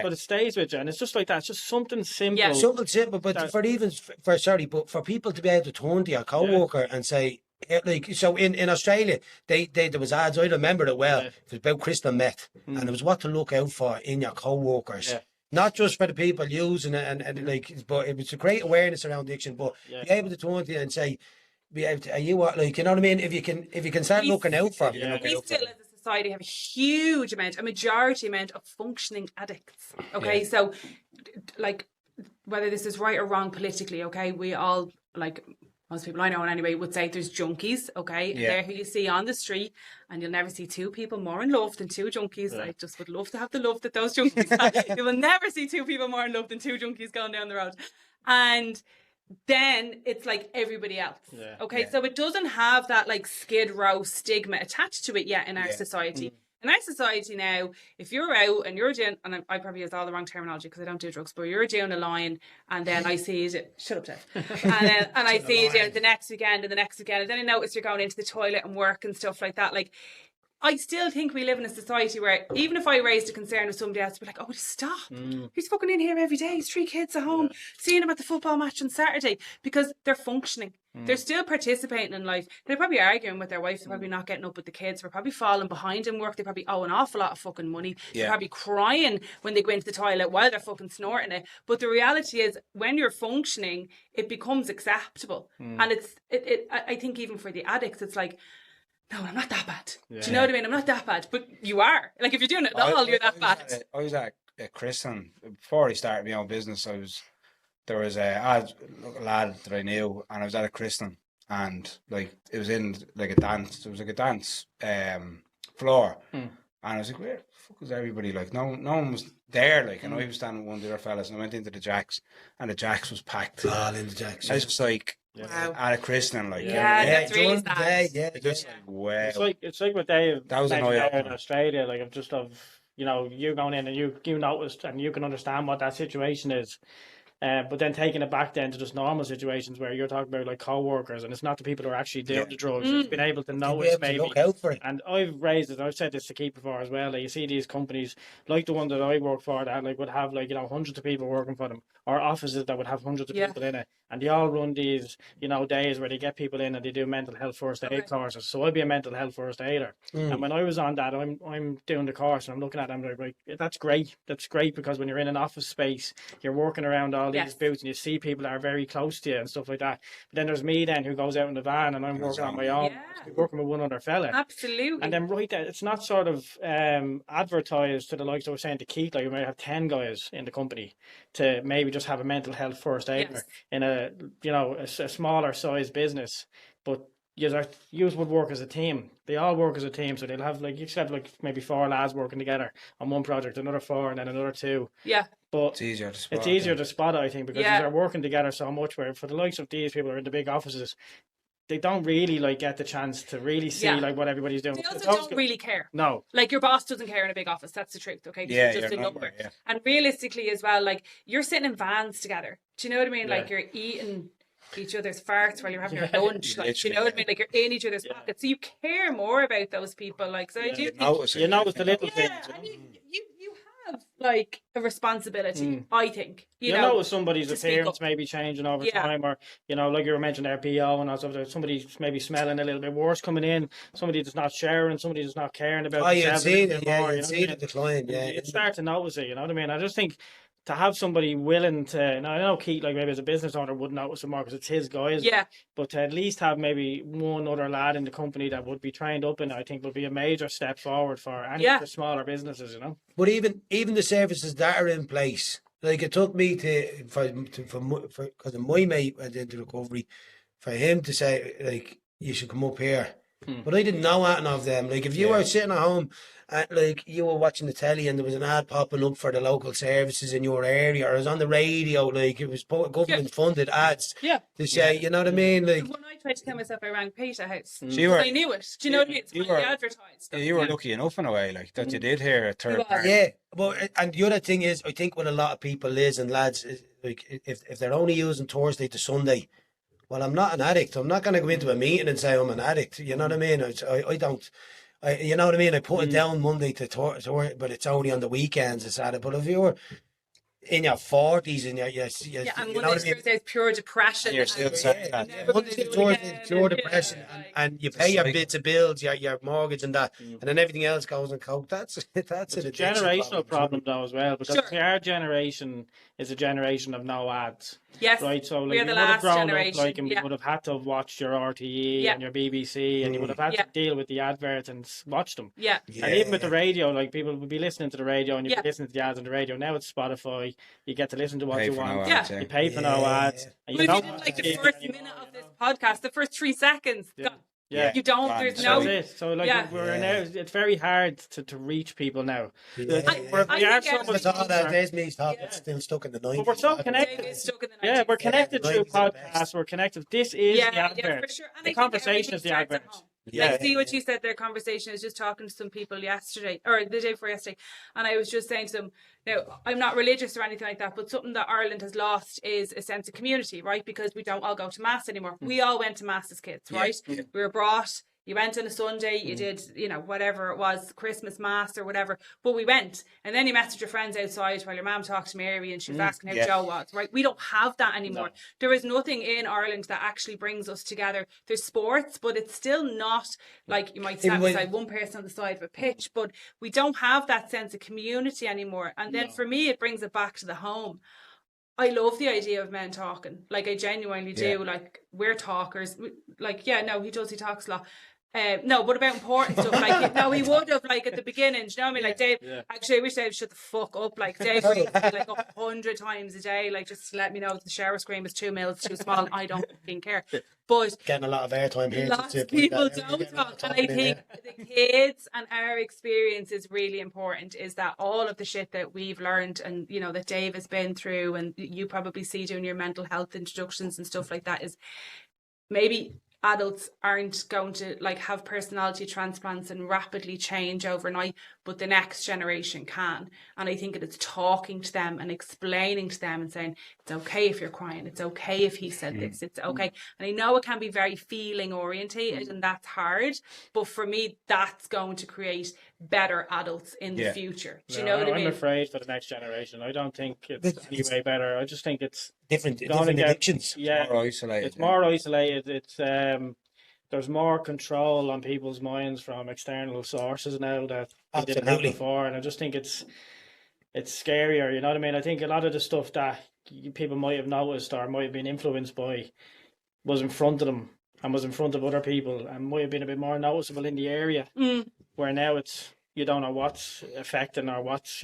Speaker 2: But it stays with you, and it's just like that. It's just something simple.
Speaker 4: Something simple, but for people to be able to turn to your co-worker and say, like, so in Australia, there was ads. I remember it well. It was about crystal meth, and it was what to look out for in your co-workers. Not just for the people using it, and like, but it was a great awareness around addiction. But be able to turn to you and say, are you what, like, you know what I mean? If you can start looking out for them.
Speaker 5: We still, as a society, have a majority amount of functioning addicts. Okay, so like, whether this is right or wrong politically, okay, we all, like, most people I know anyway would say there's junkies, okay? They're who you see on the street, and you'll never see two people more in love than two junkies. I just would love to have the love that those junkies have. You will never see two people more in love than two junkies going down the road. And then it's like everybody else, okay? So it doesn't have that like Skid Row stigma attached to it yet in our society. In our society now, if you're out and you're doing, and I probably use all the wrong terminology because I don't do drugs, but you're doing a line, and then I see you, shut up, Jeff, and I see you doing the next weekend, and then I notice you're going into the toilet and work and stuff like that. Like, I still think we live in a society where even if I raised a concern with somebody else, to be like, oh, just stop. He's fucking in here every day. He's 3 kids at home, seeing him at the football match on Saturday, because they're functioning. They're still participating in life. They're probably arguing with their wife. They're probably not getting up with the kids. They're probably falling behind in work. They probably owe an awful lot of fucking money. They're probably crying when they go into the toilet while they're fucking snorting it. But the reality is, when you're functioning, it becomes acceptable. And I think even for the addicts, it's like, no, I'm not that bad. Do you know what I mean? I'm not that bad. But you are. Like, if you're doing it at all, you're that bad.
Speaker 3: I was at Kristen, before I started my own business, there was a lad that I knew, and I was at a Kristen, and like, it was in like a dance. There was like a dance floor, and I was like, where the fuck was everybody? Like, no one was there. Like, and I was standing with one of the other fellas, and I went into the Jacks, and the Jacks was packed.
Speaker 4: All in the Jacks.
Speaker 3: I was just like,
Speaker 5: wow.
Speaker 3: At a Kristen, like,
Speaker 5: that's really sad.
Speaker 3: just like, wow.
Speaker 2: It's like what Dave
Speaker 3: That was
Speaker 2: mentioned
Speaker 3: annoying.
Speaker 2: there in Australia, like, of just of, you know, you going in and you noticed and you can understand what that situation is. But then taking it back then to just normal situations where you're talking about like co-workers, and it's not the people who are actually doing the drugs. It's been able to notice maybe.
Speaker 4: Look out for it.
Speaker 2: And I've said this to Keith before as well. Like, you see these companies like the one that I work for that like would have like, you know, hundreds of people working for them, or offices that would have hundreds of people in it, and they all run these, you know, days where they get people in and they do mental health first aid courses. So I'd be a mental health first aider, and when I was on that, I'm doing the course and I'm looking at them like, that's great. That's great, because when you're in an office space, you're working around all these booths and you see people that are very close to you and stuff like that. But then there's me then who goes out in the van and I'm working on my own, working with one other fella.
Speaker 5: Absolutely.
Speaker 2: And then right there, it's not sort of advertised to the likes I was saying to Keith, like you might have 10 guys in the company to maybe just have a mental health first aider in a, you know, a smaller size business. But you would work as a team. They all work as a team, so they'll have like, you should have like maybe 4 lads working together on one project, another 4, and then another 2. Yeah. But
Speaker 3: it's easier to spot.
Speaker 2: It's easier to spot it, I think, because they're working together so much. Where for the likes of these people who are in the big offices, they don't really like get the chance to really see like what everybody's doing.
Speaker 5: They also don't really care.
Speaker 2: No.
Speaker 5: Like, your boss doesn't care in a big office. That's the truth, okay? This is just a number. And realistically as well, like, you're sitting in vans together. Do you know what I mean? Like, you're eating each other's farts while you're having your lunch. Like, you know what I mean? Like, you're in each other's pockets. So you care more about those people. Like, so I do think
Speaker 2: you notice the little things.
Speaker 5: And you have like a responsibility, I think. You know,
Speaker 2: notice somebody's appearance maybe changing over time, or, you know, like you were mentioning there, PO and all stuff, somebody's maybe smelling a little bit worse coming in, somebody that's not sharing, somebody that's not caring about
Speaker 4: themselves.
Speaker 2: You
Speaker 4: see the decline,
Speaker 2: You start to notice it, you know what I mean? I just think to have somebody willing to, now I know Keith, like maybe as a business owner, wouldn't notice it more because it's his guys. But to at least have maybe one other lad in the company that would be trained up in it, I think would be a major step forward for any of the smaller businesses, you know.
Speaker 4: But even the services that are in place, like, it took me because of my mate went into recovery, for him to say, like, you should come up here. But I didn't know anything of them. Like, if you were sitting at home and, like, you were watching the telly and there was an ad popping up for the local services in your area, or it was on the radio, like, it was government funded ads to say, you know what I mean? Like,
Speaker 5: when I tried to tell myself, I rang Peter House.
Speaker 3: I
Speaker 5: knew it. Do you know what I mean? It's highly advertised.
Speaker 3: You were lucky enough in a way, like, that you did hear a third party.
Speaker 4: Yeah, but and the other thing is, I think what a lot of people is, and lads, is, like, if they're only using Thursday to Sunday, well, I'm not an addict. I'm not going to go into a meeting and say I'm an addict. You know what I mean? I don't. You know what I mean? I put it down Monday to Thursday, but it's only on the weekends it's at it. But if you're in your 40s and
Speaker 5: and
Speaker 4: you
Speaker 5: Monday
Speaker 4: know what I
Speaker 5: to
Speaker 4: mean?
Speaker 5: Thursday is pure depression.
Speaker 3: And you're still saying that.
Speaker 4: Monday to Thursday, pure depression, and you pay your bits of bills, your mortgage and that, and then everything else goes in coke. That's an
Speaker 2: It's a
Speaker 4: addiction
Speaker 2: generational problem though as well, because
Speaker 5: Sure.
Speaker 2: our generation is a generation of no ads.
Speaker 5: Yes,
Speaker 2: Right, so like
Speaker 5: we are
Speaker 2: you
Speaker 5: the
Speaker 2: would have
Speaker 5: last
Speaker 2: grown
Speaker 5: generation.
Speaker 2: up like, and you would have had to have watched your RTE
Speaker 5: Yeah.
Speaker 2: and your BBC, and you would have had
Speaker 5: Yeah.
Speaker 2: to deal with the adverts and watch them.
Speaker 5: Yeah.
Speaker 2: And even with the radio, like people would be listening to the radio and you'd
Speaker 5: Yeah.
Speaker 2: be listening to the ads on the radio. Now it's Spotify. You get to listen to what
Speaker 3: Pay
Speaker 2: you
Speaker 3: for
Speaker 2: want.
Speaker 3: no
Speaker 5: Yeah.
Speaker 3: ads,
Speaker 2: You pay for no ads. And
Speaker 5: But
Speaker 2: you
Speaker 5: if you
Speaker 2: don't
Speaker 5: didn't
Speaker 2: watch
Speaker 5: like the
Speaker 2: TV
Speaker 5: first
Speaker 2: anymore,
Speaker 5: minute of
Speaker 2: you
Speaker 5: this
Speaker 2: know?
Speaker 5: podcast, the first 3 seconds,
Speaker 2: Yeah.
Speaker 5: gone.
Speaker 2: Yeah.
Speaker 5: You don't.
Speaker 3: Gone.
Speaker 5: There's
Speaker 2: That's
Speaker 5: no.
Speaker 2: it. So like
Speaker 5: Yeah.
Speaker 2: we're now, it's very hard to reach people now.
Speaker 5: I
Speaker 2: We are
Speaker 5: think
Speaker 2: so much
Speaker 4: It's all that.
Speaker 2: closer.
Speaker 4: There's me still stuck in the 90s.
Speaker 2: But we're so connected.
Speaker 5: David's stuck in the
Speaker 2: Yeah,
Speaker 5: 90s.
Speaker 2: we're connected
Speaker 4: the
Speaker 2: through
Speaker 4: 90s are the best.
Speaker 2: podcasts. We're connected. This is the
Speaker 5: Yeah,
Speaker 2: advert.
Speaker 5: for sure. And I
Speaker 2: The
Speaker 5: think
Speaker 2: conversation is the
Speaker 5: everything starts at
Speaker 2: advert.
Speaker 5: home.
Speaker 4: Yeah,
Speaker 5: Like, see what you said there, conversation. I was just talking to some people yesterday, or the day before yesterday, and I was just saying to them, now, I'm not religious or anything like that, but something that Ireland has lost is a sense of community, right? Because we don't all go to Mass anymore. We all went to Mass as kids, right? We were brought, you went on a Sunday, you did, whatever it was, Christmas Mass or whatever, but we went. And then you messaged your friends outside while your mum talked to Mary and she was asking how Joe was, right? We don't have that anymore.
Speaker 2: No.
Speaker 5: There is nothing in Ireland that actually brings us together. There's sports, but it's still not like you might stand beside one person on the side of a pitch, but we don't have that sense of community anymore. And then for me, it brings it back to the home. I love the idea of men talking. Like, I genuinely do. Like, we're talkers. Like, he talks a lot. No, but about important stuff. Like, no, he would have, like, at the beginning. Do you know what I mean? Like, Dave, actually, I wish Dave shut the fuck up. Like, Dave reads me, like, 100 times a day. Like, just to let me know if the shower screen is 2 mils too small. And I don't fucking care. But
Speaker 4: getting a lot of airtime here.
Speaker 5: lots of people don't talk. And I think the kids and our experience is really important, is that all of the shit that we've learned and, that Dave has been through and you probably see doing your mental health introductions and stuff like that, is maybe adults aren't going to like have personality transplants and rapidly change overnight, but the next generation can. And I think it's talking to them and explaining to them and saying, it's okay if you're crying, it's okay if he said this, it's okay. And I know it can be very feeling orientated and that's hard, but for me that's going to create better adults in the future. Do you know what I mean?
Speaker 2: I'm afraid for the next generation. I don't think it's any way better. I just think it's
Speaker 4: different
Speaker 2: gonna get-
Speaker 4: addictions.
Speaker 2: yeah,
Speaker 3: More isolated.
Speaker 2: it's more isolated. It's there's more control on people's minds from external sources now that they didn't have
Speaker 4: Absolutely.
Speaker 2: before, and I just think it's scarier. You know what I mean? I think a lot of the stuff that people might have noticed or might have been influenced by was in front of them and was in front of other people and might have been a bit more noticeable in the area. Where now it's, you don't know what's affecting or what's,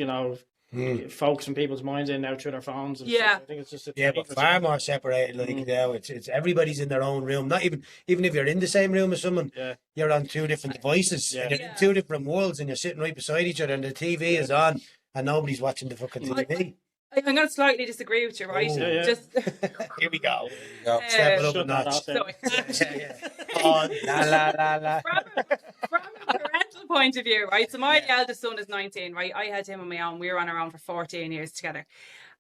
Speaker 2: focusing people's minds in now through their phones. And stuff. I think it's just
Speaker 4: but far more separated. Like now, it's everybody's in their own room. Not even if you're in the same room as someone, you're on 2 different devices. And you're in 2 different worlds, and you're sitting right beside each other, and the TV is on, and nobody's watching the fucking TV.
Speaker 5: I'm going to slightly disagree with you, right?
Speaker 4: Oh. Yeah.
Speaker 5: Just
Speaker 4: Here we go.
Speaker 5: Step
Speaker 4: it up a notch.
Speaker 5: so
Speaker 4: Oh, la.
Speaker 5: from a parental point of view, right? So my eldest son is 19, right? I had him on my own. We were on our own for 14 years together.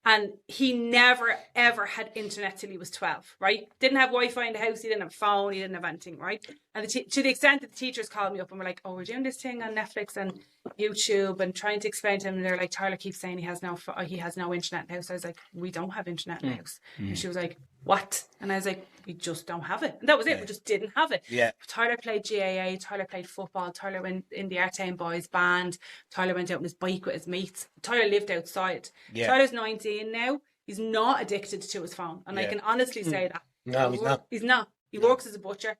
Speaker 5: And he never, ever had internet till he was 12, right? Didn't have Wi-Fi in the house. He didn't have a phone. He didn't have anything, right? And to the extent that the teachers called me up and were like, oh, we're doing this thing on Netflix and YouTube and trying to explain to him. And they're like, Tyler keeps saying he has no internet in the house. I was like, we don't have internet in the house. And she was like, what? And I was like, we just don't have it. And that was it. We just didn't have it.
Speaker 4: Yeah.
Speaker 5: Tyler played GAA. Tyler played football. Tyler went in the Artane Boys band. Tyler went out on his bike with his mates. Tyler lived outside.
Speaker 4: Yeah.
Speaker 5: Tyler's 19 now. He's not addicted to his phone. And I can honestly say that.
Speaker 4: No, he's not.
Speaker 5: He's not. He works as a butcher.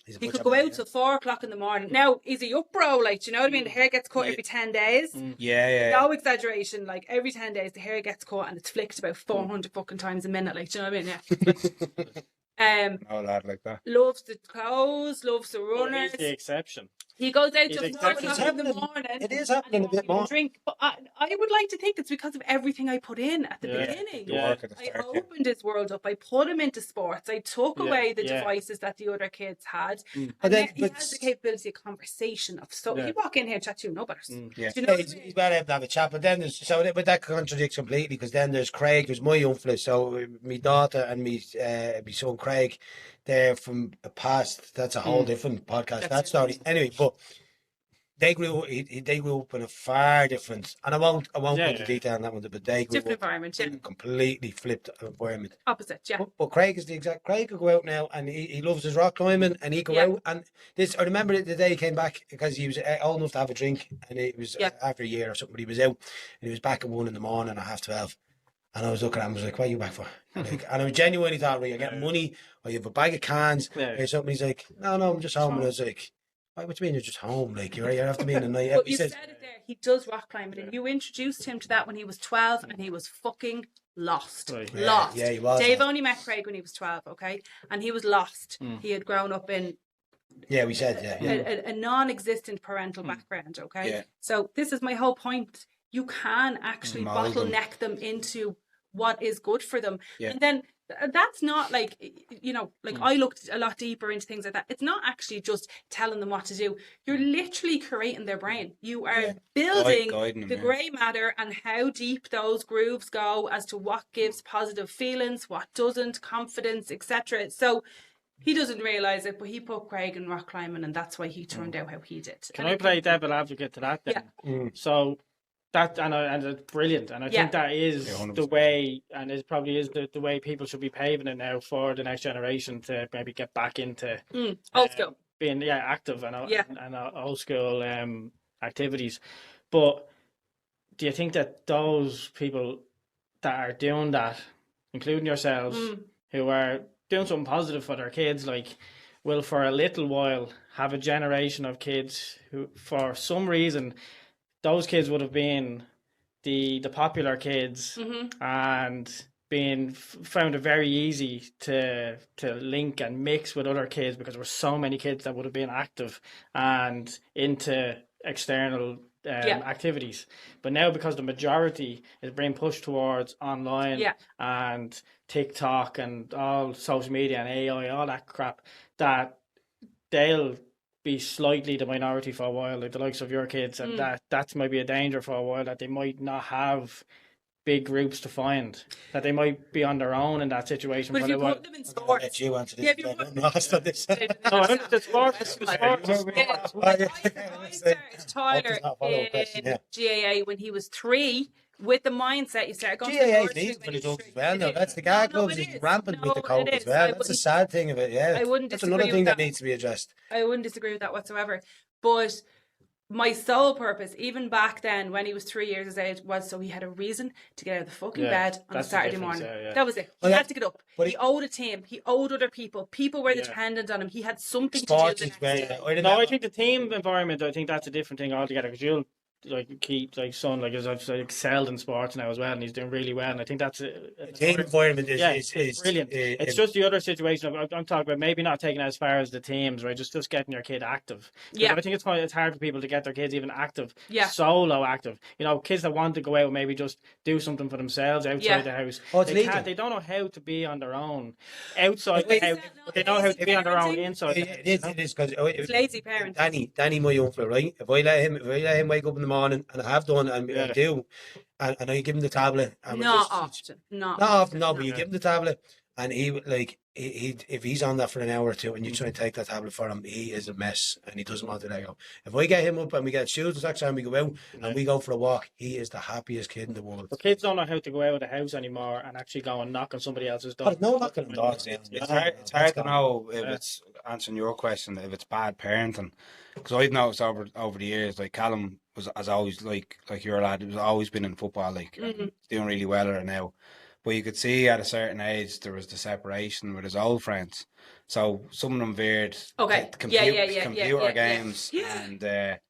Speaker 4: He's a
Speaker 5: He
Speaker 4: butcher
Speaker 5: could go
Speaker 4: man,
Speaker 5: out till 4 o'clock in the morning. Now, is he up, bro? Like, do you know what I mean? The hair gets cut every 10 days.
Speaker 4: Yeah.
Speaker 5: No exaggeration. Like, every 10 days, the hair gets cut and it's flicked about 400 fucking times a minute. Like, do you know what I mean? Yeah.
Speaker 3: No lad like that.
Speaker 5: Loves the clothes, loves the
Speaker 2: Well,
Speaker 5: runners.
Speaker 2: he's the exception.
Speaker 5: He goes out
Speaker 2: He's
Speaker 5: till 4
Speaker 2: exactly-
Speaker 5: o'clock in the morning.
Speaker 4: It is
Speaker 5: and
Speaker 4: happening
Speaker 5: he
Speaker 4: a bit
Speaker 5: won't even
Speaker 4: more.
Speaker 5: drink. But I would like to think it's because of everything I put in at the
Speaker 2: Yeah.
Speaker 5: beginning.
Speaker 2: Yeah.
Speaker 4: Work at the
Speaker 5: I
Speaker 4: start, yeah.
Speaker 5: opened his world up. I put him into sports. I took
Speaker 2: Yeah,
Speaker 5: away the
Speaker 2: yeah.
Speaker 5: devices that the other kids had.
Speaker 2: Mm.
Speaker 5: And
Speaker 4: then-
Speaker 5: then he
Speaker 4: but-
Speaker 5: has the capability of conversation of
Speaker 2: Yeah.
Speaker 5: he'd walk in here and chat to you, no butters.
Speaker 3: Yeah.
Speaker 5: Do you know
Speaker 4: Yeah,
Speaker 5: what I
Speaker 4: he's
Speaker 5: mean?
Speaker 4: better able to have a chat, but then but that contradicts completely because then there's Craig, who's my influence. So my daughter and me son Craig, they're from a past. That's a whole different podcast.
Speaker 5: That's
Speaker 4: That
Speaker 5: it.
Speaker 4: story anyway. But they grew up in a far different, and I won't
Speaker 2: Yeah,
Speaker 4: go into
Speaker 2: yeah.
Speaker 4: detail on that one, but they grew
Speaker 5: Different
Speaker 4: up
Speaker 5: environment, yeah.
Speaker 4: in a completely flipped environment.
Speaker 5: Opposite, yeah.
Speaker 4: But Craig is the exact. Craig could go out now, and he loves his rock climbing, and he go
Speaker 5: Yeah.
Speaker 4: out. And this, I remember the day he came back because he was old enough to have a drink, and it was
Speaker 5: Yeah.
Speaker 4: after a year or something. But he was out, and he was back at 1 in the morning or 12:30. And I was looking at him, I was like, "What are you back for?" And I genuinely thought, "Right, you're getting money, or you have a bag of cans,
Speaker 2: Yeah.
Speaker 4: or something." He's like, "No, I'm just home." And I was like, "What do you mean you're just home? Like you have to be in the night."
Speaker 5: But
Speaker 4: He
Speaker 5: you
Speaker 4: says,
Speaker 5: said it there. He does rock climbing, and you introduced him to that when he was 12, and he was fucking lost.
Speaker 2: Right.
Speaker 4: Yeah,
Speaker 5: Lost.
Speaker 4: yeah, he was
Speaker 5: Dave
Speaker 4: lost.
Speaker 5: only met Craig when he was 12, okay, and he was lost. He had grown up in
Speaker 4: "Yeah, we said, yeah."
Speaker 5: a non-existent parental background, okay.
Speaker 4: Yeah.
Speaker 5: So this is my whole point. You can actually
Speaker 3: Mold them.
Speaker 5: bottleneck them into what is good for them,
Speaker 3: Yeah.
Speaker 5: and then. That's not like, I looked a lot deeper into things like that. It's not actually just telling them what to do. You're literally creating their brain. You are building
Speaker 3: Guiding them,
Speaker 5: the
Speaker 3: yeah.
Speaker 5: grey matter and how deep those grooves go as to what gives positive feelings, what doesn't, confidence, etc. So he doesn't realise it, but he put Craig in rock climbing, and that's why he turned out how he did.
Speaker 2: Can I play devil advocate to that then?
Speaker 5: Yeah.
Speaker 2: So that and it's brilliant, and I
Speaker 5: Yeah.
Speaker 2: think that is
Speaker 3: Yeah, 100%.
Speaker 2: the way, and it probably is the way people should be paving it now for the next generation to maybe get back into
Speaker 5: Old school.
Speaker 2: being active and
Speaker 5: Yeah.
Speaker 2: old school activities. But do you think that those people that are doing that, including yourselves, who are doing something positive for their kids, like, will for a little while have a generation of kids who, for some reason, those kids would have been the popular kids and found it very easy to link and mix with other kids because there were so many kids that would have been active and into external activities. But now, because the majority is being pushed towards online and TikTok and all social media and AI, all that crap, that they'll be slightly the minority for a while, like the likes of your kids, and that's maybe a danger for a while, that they might not have big groups to find, that they might be on their own in that situation.
Speaker 5: But if you
Speaker 2: they
Speaker 5: put them in
Speaker 4: I'll
Speaker 5: sports,
Speaker 4: let you answer this.
Speaker 5: Yeah, if you
Speaker 4: then.
Speaker 5: put-
Speaker 4: I'm lost on this.
Speaker 2: No, I think the sport.
Speaker 5: I started Tyler
Speaker 4: not follow a question, yeah.
Speaker 5: in GAA when he was 3 with the mindset you started going to the
Speaker 4: GAA
Speaker 5: nursery
Speaker 4: needs
Speaker 5: when
Speaker 4: for
Speaker 5: he
Speaker 4: the
Speaker 5: was
Speaker 4: dogs
Speaker 5: 3.
Speaker 4: as well.
Speaker 5: It
Speaker 4: No,
Speaker 5: is.
Speaker 4: that's the guy
Speaker 5: No,
Speaker 4: clubs
Speaker 5: it
Speaker 4: is
Speaker 5: is.
Speaker 4: rampant with the
Speaker 5: No,
Speaker 4: coke
Speaker 5: it
Speaker 4: as
Speaker 5: is.
Speaker 4: well.
Speaker 5: I
Speaker 4: That's the
Speaker 5: wouldn't-
Speaker 4: sad thing of it. Yeah,
Speaker 5: I wouldn't
Speaker 4: that's
Speaker 5: disagree
Speaker 4: another
Speaker 5: with
Speaker 4: thing that
Speaker 5: that.
Speaker 4: needs to be addressed.
Speaker 5: I wouldn't disagree with that whatsoever. But my sole purpose, even back then when he was 3 years of age, was so he had a reason to get out of the fucking
Speaker 2: Yeah,
Speaker 5: bed on a
Speaker 2: that's the
Speaker 5: Saturday
Speaker 2: difference,
Speaker 5: morning.
Speaker 2: yeah.
Speaker 5: That was it. He
Speaker 4: Well,
Speaker 5: had to get up.
Speaker 4: but
Speaker 5: He owed a team. He owed other people. People were
Speaker 2: Yeah.
Speaker 5: dependent on him. He had something
Speaker 4: Sports
Speaker 5: to
Speaker 4: is
Speaker 5: do the
Speaker 4: very.
Speaker 5: next day.
Speaker 4: I
Speaker 2: No, I think the team environment, I think that's a different thing altogether, because you'll keep son, like, has excelled in sports now as well, and he's doing really well, and I think that's a
Speaker 4: team environment is
Speaker 2: it's brilliant. It's just the other situation I'm talking about, maybe not taking it as far as the teams, right? Just getting your kid active.
Speaker 5: Yeah.
Speaker 2: I think it's hard for people to get their kids even active,
Speaker 5: Yeah.
Speaker 2: solo active. Kids that want to go out, maybe just do something for themselves outside
Speaker 5: Yeah.
Speaker 2: the house.
Speaker 4: Oh, it's legal.
Speaker 2: They don't know how to be on their own outside the
Speaker 4: Wait,
Speaker 2: house, but they know how to be on their own
Speaker 5: parenting?
Speaker 2: inside the house.
Speaker 4: It is because
Speaker 5: It's lazy parenting.
Speaker 4: Danny, my uncle, right? If I let him wake up in the morning, and I have done, and I do, and I give him the tablet, and we're
Speaker 5: Not
Speaker 4: just-
Speaker 5: often. Not
Speaker 4: often, no, but you
Speaker 2: Yeah.
Speaker 4: give him the tablet, and he would, like, he if he's on that for an hour or two, and you try and take that tablet for him, he is a mess, and he doesn't want to let go. If I get him up and we get shoes and socks on, we go out and we go for a walk, he is the happiest kid in the world.
Speaker 2: But kids don't know how to go out of the house anymore and actually go and knock on somebody else's door.
Speaker 4: But no knocking on doors.
Speaker 3: It's hard to know if it's answering your question, if it's bad parenting, because I've noticed over the years, like Callum has always, like your lad, has always been in football, like and doing really well at it now. But you could see at a certain age there was the separation with his old friends. So some of them veered
Speaker 5: Okay.
Speaker 3: to computer
Speaker 5: Yeah.
Speaker 3: games, and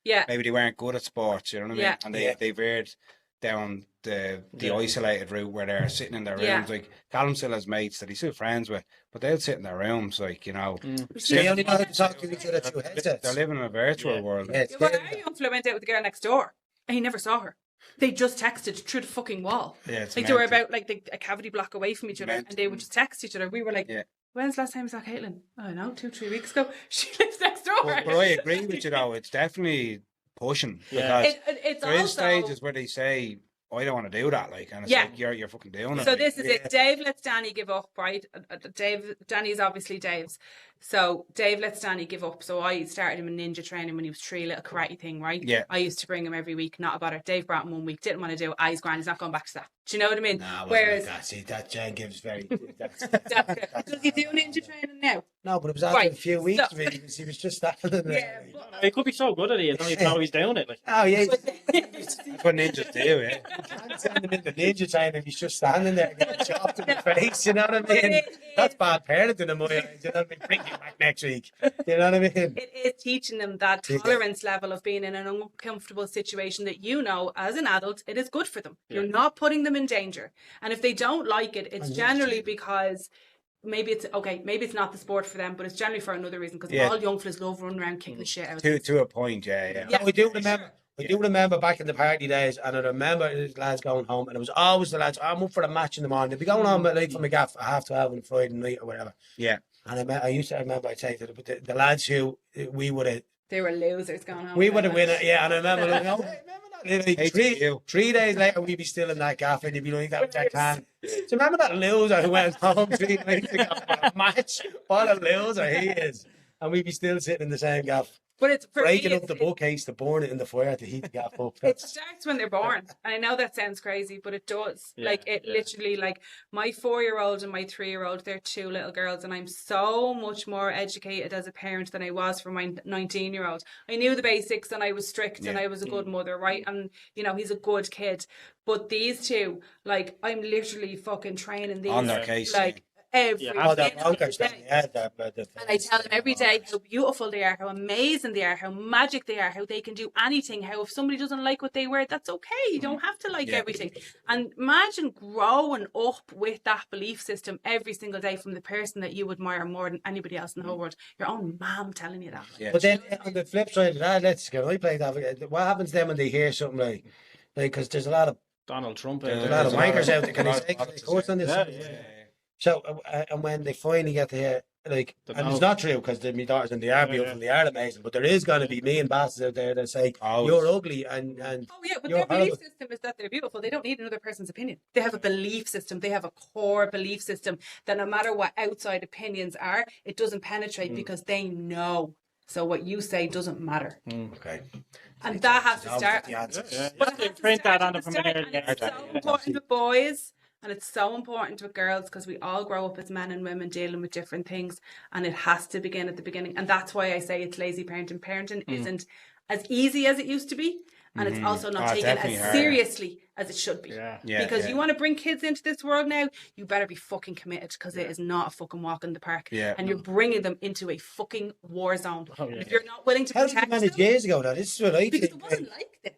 Speaker 5: Yeah.
Speaker 3: maybe they weren't good at sports. You know what I mean?
Speaker 5: Yeah.
Speaker 3: And they veered down the isolated route where they're sitting in their rooms. Like Callum still has mates that he's still friends with, but they'll sit in their rooms, like, you know.
Speaker 4: They only know how to talk to each other through headsets.
Speaker 3: They're living in a virtual world.
Speaker 4: Yeah, it's
Speaker 5: Well,
Speaker 4: scary.
Speaker 5: our young fella went out with the girl next door and he never saw her. They just texted through the fucking wall.
Speaker 3: Yeah, it's
Speaker 5: like they were
Speaker 3: mental.
Speaker 5: about like a cavity block away from each other, and they would just text each other. We were like, when's the last time I saw Caitlin? I don't know, 2-3 weeks ago. She lives next door.
Speaker 3: But I agree with you, though. It's definitely pushing.
Speaker 2: Yeah.
Speaker 3: Because
Speaker 5: It's
Speaker 3: there is
Speaker 5: also
Speaker 3: stages where they say, I don't want to do that, like, and it's like, you're fucking doing it.
Speaker 5: So
Speaker 3: like.
Speaker 5: this is it. Dave lets Danny give up, right? Danny's obviously Dave's. So Dave lets Danny give up. So I started him in ninja training when he was 3, little karate thing, right?
Speaker 3: Yeah.
Speaker 5: I used to bring him every week, not about it. Dave brought him 1 week, didn't want to do it. He's grand, he's not going back to that. Do you know what I mean?
Speaker 4: Nah,
Speaker 5: Whereas
Speaker 4: that. See, that Jen gives very...
Speaker 5: does he do ninja training now?
Speaker 4: No, but it was after
Speaker 5: Right,
Speaker 4: a few weeks
Speaker 5: so-
Speaker 4: of it, because he was just standing there.
Speaker 5: Yeah,
Speaker 2: He could be so good at it, you don't even know he's doing it. Like.
Speaker 4: Oh, yeah.
Speaker 3: That's what ninjas do, yeah.
Speaker 4: You can't send him into ninja training if he's just standing there getting chopped in the face, you know what I mean? That's bad parenting in my eyes, you know what I mean? Bring you back next week, you know what I mean?
Speaker 5: It is teaching them that tolerance level of being in an uncomfortable situation that, you know, as an adult, it is good for them. You're not putting them in danger. And if they don't like it, it's generally because maybe it's not the sport for them, but it's generally for another reason, because all young fellas love running around kicking the shit out of them.
Speaker 3: To a point, yeah.
Speaker 4: No, I do remember back in the party days, and I remember the lads going home, and it was always the lads, I'm up for a match in the morning. They'd be going home like from a gaff at 12:30 on a Friday night or whatever.
Speaker 3: Yeah.
Speaker 4: And I remember I'd say to the lads who we would have...
Speaker 5: They were losers going home.
Speaker 4: We would have won it, yeah. And I remember, like, oh, hey, remember that? Like,
Speaker 3: Hey,
Speaker 4: 3 days later, we'd be still in that gaff, and you'd be like, that can. Do you remember that loser who went home 3 nights ago for a match? What a loser he is. And we'd be still sitting in the same gaff.
Speaker 5: But it's for
Speaker 4: Breaking
Speaker 5: me,
Speaker 4: up the bookcase to burn it in the fire to heat the gaff up.
Speaker 5: it starts when they're born. And I know that sounds crazy, but it does. Literally, like my 4-year-old and my 3-year-old, they're 2 little girls, and I'm so much more educated as a parent than I was for my 19-year-old. I knew the basics, and I was strict, and I was a good mother, right? And, you know, he's a good kid. But these 2, like, I'm literally fucking training these.
Speaker 3: On their case.
Speaker 5: Like, every
Speaker 4: they're
Speaker 5: day.
Speaker 4: bonkers.
Speaker 5: And I tell them every day how beautiful they are, how amazing they are, how magic they are, how they can do anything, how if somebody doesn't like what they wear, that's okay. You don't have to like everything. And imagine growing up with that belief system every single day from the person that you admire more than anybody else in the whole world. Your own mom telling you that.
Speaker 3: Yeah.
Speaker 4: But then on the flip side of that, let's go. I play that. What happens then when they hear something like, because there's a lot of
Speaker 2: Donald Trump.
Speaker 4: a lot of wankers out there. Can I say course on this?
Speaker 2: Yeah.
Speaker 4: So, and when they finally get to hear, like, and it's not true because my daughters and they are beautiful, they are amazing, but there is going to be me and bastards out there that say, you're ugly and
Speaker 5: oh yeah, but
Speaker 4: you're
Speaker 5: their belief
Speaker 4: horrible.
Speaker 5: system is that they're beautiful. They don't need another person's opinion. They have a belief system. They have a core belief system that no matter what outside opinions are, it doesn't penetrate because they know. So what you say doesn't matter.
Speaker 4: Okay.
Speaker 5: And that has to start. But it has to
Speaker 2: Print that
Speaker 5: start
Speaker 2: on
Speaker 5: at
Speaker 2: the
Speaker 5: the start, and
Speaker 2: familiar.
Speaker 5: it's so important with boys. And it's so important with girls because we all grow up as men and women dealing with different things, and it has to begin at the beginning. And that's why I say it's lazy parenting. Parenting isn't as easy as it used to be, and it's also not taken as seriously as it should be. Because you want to bring kids into this world now, you better be fucking committed because it is not a fucking walk in the park. And you're bringing them into a fucking war zone. And if you're not willing to
Speaker 4: How did you
Speaker 5: protect
Speaker 4: manage
Speaker 5: them,
Speaker 4: years ago? Now this is what I
Speaker 5: because
Speaker 4: think.
Speaker 5: it wasn't like this.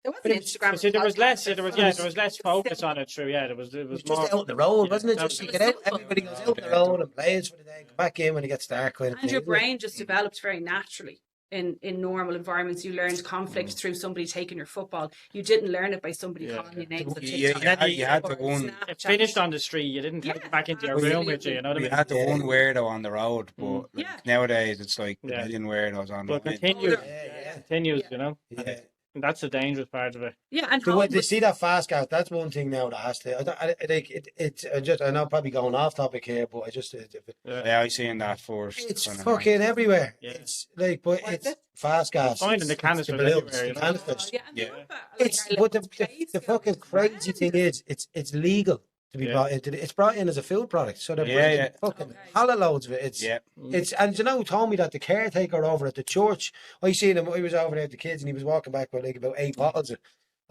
Speaker 5: There wasn't Instagram.
Speaker 2: See, there was less.
Speaker 5: podcasts,
Speaker 2: There was less focus on it. True, yeah. There was
Speaker 4: It was
Speaker 2: more
Speaker 4: just out on the road, wasn't it? Just you
Speaker 5: was
Speaker 4: get out,
Speaker 5: simple.
Speaker 4: everybody goes out on the road and plays for the day, come back in when it gets dark.
Speaker 5: And your brain just developed very naturally. In normal environments, you learned conflict through somebody taking your football. You didn't learn it by somebody calling you names on TikTok.
Speaker 3: You had the
Speaker 5: or
Speaker 3: one.
Speaker 5: Snapchat.
Speaker 2: It finished on the street. You didn't take it back into your room with you. You know what I
Speaker 3: We
Speaker 2: mean?
Speaker 3: had the one weirdo on the road, but like,
Speaker 5: Yeah.
Speaker 3: nowadays it's like a million weirdos on the
Speaker 2: But
Speaker 3: road.
Speaker 2: continues, you know.
Speaker 4: Yeah.
Speaker 2: And that's the dangerous part of it.
Speaker 5: Yeah, and
Speaker 4: So
Speaker 5: home
Speaker 4: when they
Speaker 5: was-
Speaker 4: see that fast car, that's one thing now that has to. I know probably going off topic here, but I just
Speaker 3: Yeah, I seen that first.
Speaker 4: it's
Speaker 3: kind of-
Speaker 4: fucking everywhere.
Speaker 2: Yeah.
Speaker 4: It's like, but
Speaker 5: What is
Speaker 4: it's
Speaker 5: it?
Speaker 4: fast gas.
Speaker 2: Finding the
Speaker 4: It's
Speaker 2: canisters
Speaker 4: balloons,
Speaker 2: everywhere, you
Speaker 4: the
Speaker 2: know.
Speaker 4: canisters.
Speaker 5: Yeah, and
Speaker 2: Yeah.
Speaker 5: they love that.
Speaker 4: It's
Speaker 5: Like,
Speaker 4: but
Speaker 5: our
Speaker 4: the
Speaker 5: little
Speaker 4: fucking
Speaker 5: taste
Speaker 4: crazy
Speaker 5: of
Speaker 4: thing is it's legal to be brought into it's brought in as a food product. So they're bringing fucking hella loads of it. It's and you know who told me that the caretaker over at the church, I seen him, he was over there with the kids and he was walking back with like about 8 bottles. And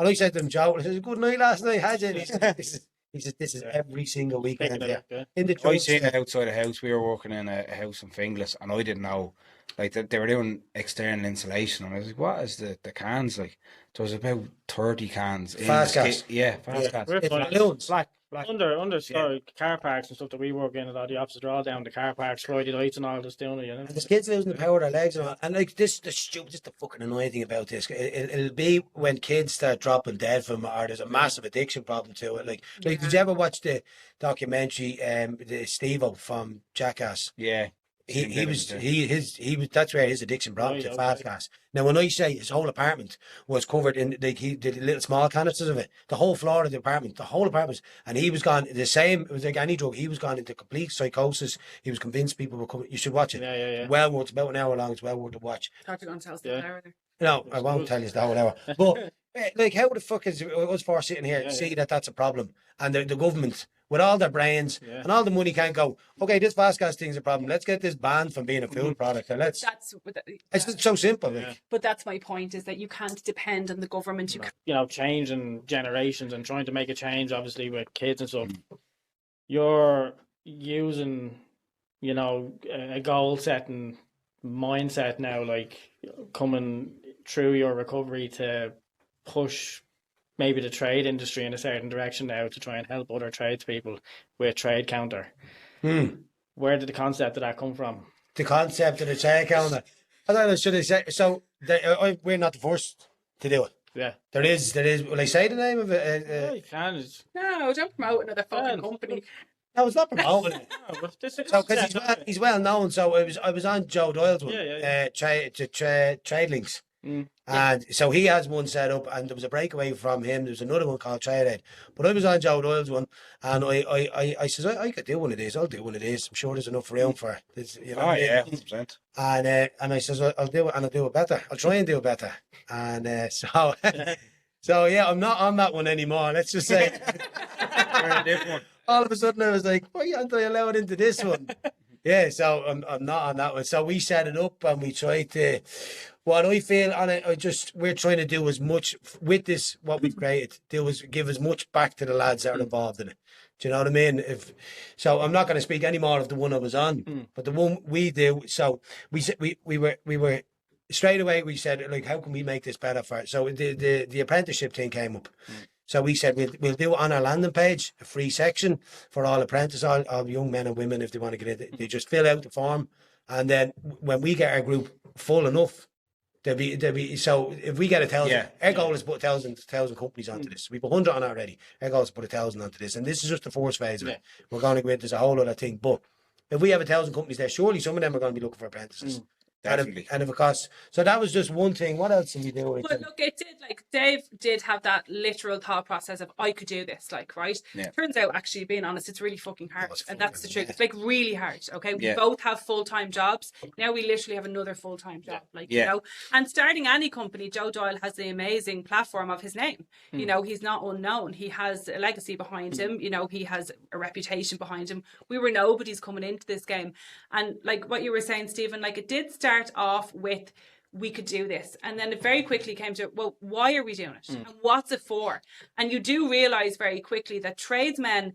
Speaker 4: I said to him, Joe, I said, good night last night, had you? And he said, this is every single weekend
Speaker 2: Picking it
Speaker 4: here.
Speaker 2: up, yeah.
Speaker 4: In the
Speaker 3: I
Speaker 4: church.
Speaker 3: seen it outside the house. We were working in a house in Finglas, and I didn't know like they were doing external insulation, and I was like, what is the cans like? There was about 30 cans.
Speaker 4: Fast gas.
Speaker 3: Yeah, fast gas.
Speaker 2: We're
Speaker 4: It's
Speaker 2: fine.
Speaker 4: balloons.
Speaker 3: Black.
Speaker 2: Sorry, car parks and stuff that we work in, a lot of the offices are all down the car parks, Friday nights and all this down there, you know.
Speaker 4: And the kids losing the power of their legs and all. And like this, the fucking annoying thing about this. It'll be when kids start dropping dead from it, or there's a massive addiction problem to it. Like did you ever watch the documentary, the Steve-O from Jackass?
Speaker 3: Yeah.
Speaker 4: He was that's where his addiction brought him to fast gas. Now when I say his whole apartment was covered in, like, he did little small canisters of it, the whole floor of the apartment, and he was gone the same. It was like any drug. He was gone into complete psychosis. He was convinced people were coming. You should watch it.
Speaker 2: Yeah.
Speaker 4: Well worth, it's about an hour long. It's well worth to watch.
Speaker 5: I thought you were going to tell us the hour there.
Speaker 4: No, I won't tell you the whole hour. But like, how the fuck is us four sitting here see that that's a problem, and the government, with all their brains and all the money, can't go, okay, this fast gas thing's a problem. Let's get this banned from being a food product. And it's just so simple.
Speaker 2: Yeah.
Speaker 4: Like.
Speaker 5: But that's my point, is that you can't depend on the government.
Speaker 2: You know, changing generations and trying to make a change, obviously, with kids and stuff. You're using, you know, a goal setting mindset now, like coming through your recovery to push maybe the trade industry in a certain direction now to try and help other tradespeople with Trade Counter. Where did the concept of that come from?
Speaker 4: The concept of the Trade Counter. I don't know, should I say, so we're not the first to do it.
Speaker 2: Yeah.
Speaker 4: There is, will I say the name of it?
Speaker 2: Yeah, you can.
Speaker 5: No, don't promote another fucking company.
Speaker 4: No, it's not promoting it.
Speaker 2: No, but this is
Speaker 4: So, because he's well known, so I was on Joe Doyle's one, Trade Links. And so he has one set up, and there was a breakaway from him. There was another one called Trade Aid, but I was on Joe Doyle's one, and I says I could do one of these. I'll do one of these. I'm sure there's enough room for it. You know,
Speaker 3: 100%.
Speaker 4: And I says I'll do it, and I'll do it better. I'll try and do it better. And so so yeah, I'm not on that one anymore. Let's just say.
Speaker 3: We're a different one.
Speaker 4: All of a sudden I was like, why aren't I allowed into this one? Yeah, so I'm not on that one. So we set it up and we tried to, what I feel on it, we're trying to do as much with this, what we've created, give as much back to the lads that are involved in it. Do you know what I mean? So I'm not going to speak any more of the one I was on, but the one we do. So we were straight away, we said, like, how can we make this better for it? So the apprenticeship thing came up. So we said we'll do it on our landing page, a free section for all apprentices, all young men and women, if they want to get it. They just fill out the form, and then when we get our group full enough, there'll be. So if we get 1,000, our goal is to put 1,000 companies onto this. We've 100 on it already. Our goal is to put 1,000 onto this, and this is just the first phase of it. We're going to go into a whole other thing, but if we have 1,000 companies there, surely some of them are going to be looking for apprentices.
Speaker 3: Definitely.
Speaker 4: And if it costs, so that was just one thing. What else did we do?
Speaker 5: But look, it did, like, Dave did have that literal thought process of, I could do this, like, right?
Speaker 3: Yeah.
Speaker 5: Turns out, actually, being honest, it's really fucking hard.
Speaker 4: It's
Speaker 5: And
Speaker 4: fucking
Speaker 5: that's the truth. It's like really hard, okay? We both have full-time jobs. Now we literally have another full-time job, like, you know? And starting any company, Joe Doyle has the amazing platform of his name. You know, he's not unknown. He has a legacy behind him. You know, he has a reputation behind him. We were nobodies coming into this game. And like what you were saying, Stephen, like, it did start off with, we could do this, and then it very quickly came to, well, why are we doing it and what's it for? And you do realize very quickly that tradesmen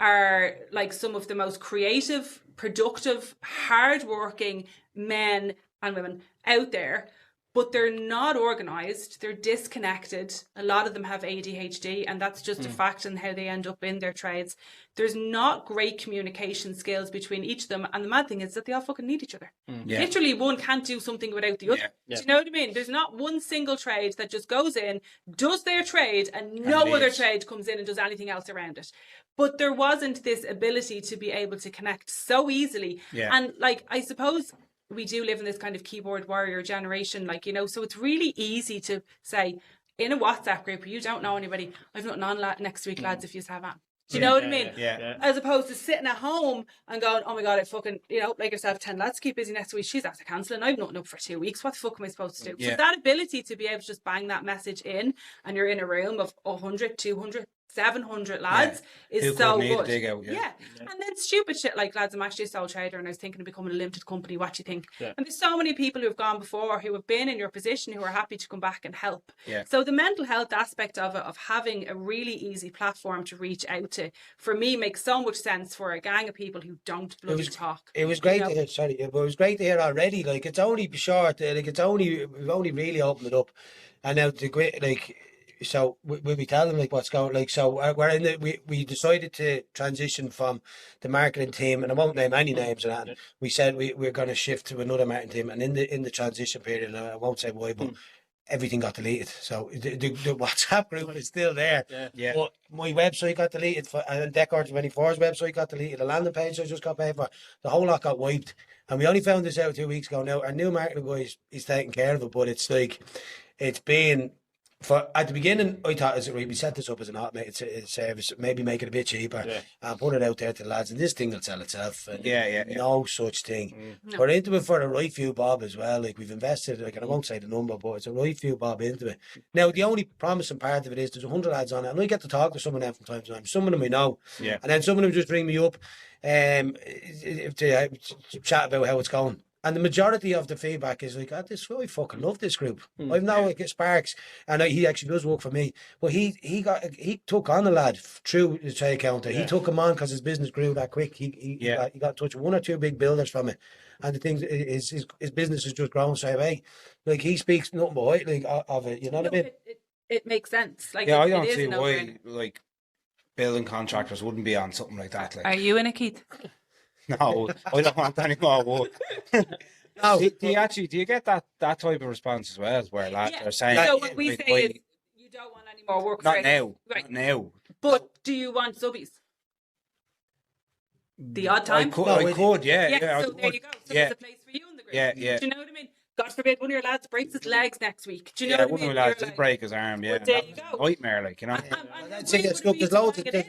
Speaker 5: are like some of the most creative, productive, hardworking men and women out there, but they're not organized, they're disconnected. A lot of them have ADHD, and that's just a fact in how they end up in their trades. There's not great communication skills between each of them, and the mad thing is that they all fucking need each other. Literally, one can't do something without the other. Do you know what I mean? There's not one single trade that just goes in, does their trade, and no other trade comes in and does anything else around it. But there wasn't this ability to be able to connect so easily. And like, I suppose we do live in this kind of keyboard warrior generation, like, you know, so it's really easy to say in a WhatsApp group where you don't know anybody, I've nothing on next week, lads, if you have on. Do you know what I mean? As opposed to sitting at home and going, oh my God, I fucking, you know, like yourself, 10 lads keep busy next week. She's after cancelling. I've nothing up for 2 weeks. What the fuck am I supposed to do? So that ability to be able to just bang that message in, and you're in a room of 100, 200, 700 lads
Speaker 3: Who
Speaker 5: is so
Speaker 3: couldn't eat a
Speaker 5: good.
Speaker 3: dig out,
Speaker 5: Yeah. And then stupid shit like, lads, I'm actually a sole trader and I was thinking of becoming a limited company. What do you think?
Speaker 2: Yeah.
Speaker 5: And there's so many people who have gone before who have been in your position who are happy to come back and help.
Speaker 3: Yeah.
Speaker 5: So the mental health aspect of it, of having a really easy platform to reach out to, for me, makes so much sense for a gang of people who don't bloody talk.
Speaker 4: It was great
Speaker 5: You know?
Speaker 4: to hear. Sorry, but it was great to hear already. Like, it's only short. Like, we've only really opened it up, and now the great like. So we'll be telling like what's going like. So we're in the we decided to transition from the marketing team, and I won't name any names or that. We said we're going to shift to another marketing team, and in the transition period, and I won't say why, but everything got deleted. So the WhatsApp group is still there.
Speaker 3: Yeah.
Speaker 4: But my website got deleted, and Decor24's website got deleted. The landing page I just got paid for, the whole lot got wiped. And we only found this out 2 weeks ago. Now our new marketing guy is taking care of it, but it's like it's been. For at the beginning, I thought we set this up as an automated service, maybe make it a bit cheaper and put it out there to the lads, and this thing will sell itself. And no such thing.
Speaker 5: No.
Speaker 4: We're into it for the right few bob as well. Like we've invested, like, and I won't say the number, but it's a right few bob into it. Now the only promising part of it is there's 100 lads on it, and I get to talk to some of them from time to time. Some of them I know, and then some of them just ring me up, to chat about how it's going. And the majority of the feedback is like, I fucking love this group. I've now like Sparks, and he actually does work for me. But he took on a lad through the trade counter. He took him on because his business grew that quick. He got in touch with one or two big builders from it, and the thing is his business has just grown straight away. Like he speaks nothing but like of it. You know what I mean?
Speaker 5: It makes sense. Like
Speaker 3: I
Speaker 5: it
Speaker 3: don't
Speaker 5: is
Speaker 3: see
Speaker 5: a
Speaker 3: why
Speaker 5: no-brainer.
Speaker 3: like building contractors wouldn't be on something like that. Like,
Speaker 5: Are you in it, Keith?
Speaker 3: no, I don't want any more work.
Speaker 4: No.
Speaker 3: Do you get that type of response as well, where lads are saying,
Speaker 5: So what we
Speaker 3: like,
Speaker 5: say is, you don't want any more work.
Speaker 3: not
Speaker 5: for it.
Speaker 3: now,
Speaker 5: Right.
Speaker 3: not now.
Speaker 5: But do you want subbies? The odd time?
Speaker 3: I could, yeah.
Speaker 5: So there you go. So
Speaker 3: Yeah.
Speaker 5: there's a place for you in the group.
Speaker 3: Yeah.
Speaker 5: Do you know what I mean? God forbid one of your lads breaks his legs next week. Do you know
Speaker 3: Yeah,
Speaker 5: what I
Speaker 3: one
Speaker 5: mean?
Speaker 3: of my lads
Speaker 5: You're
Speaker 3: did break his arm,
Speaker 5: Well, there you
Speaker 3: that
Speaker 5: go.
Speaker 3: was a nightmare, like, you know.
Speaker 4: That's it, it's good. There's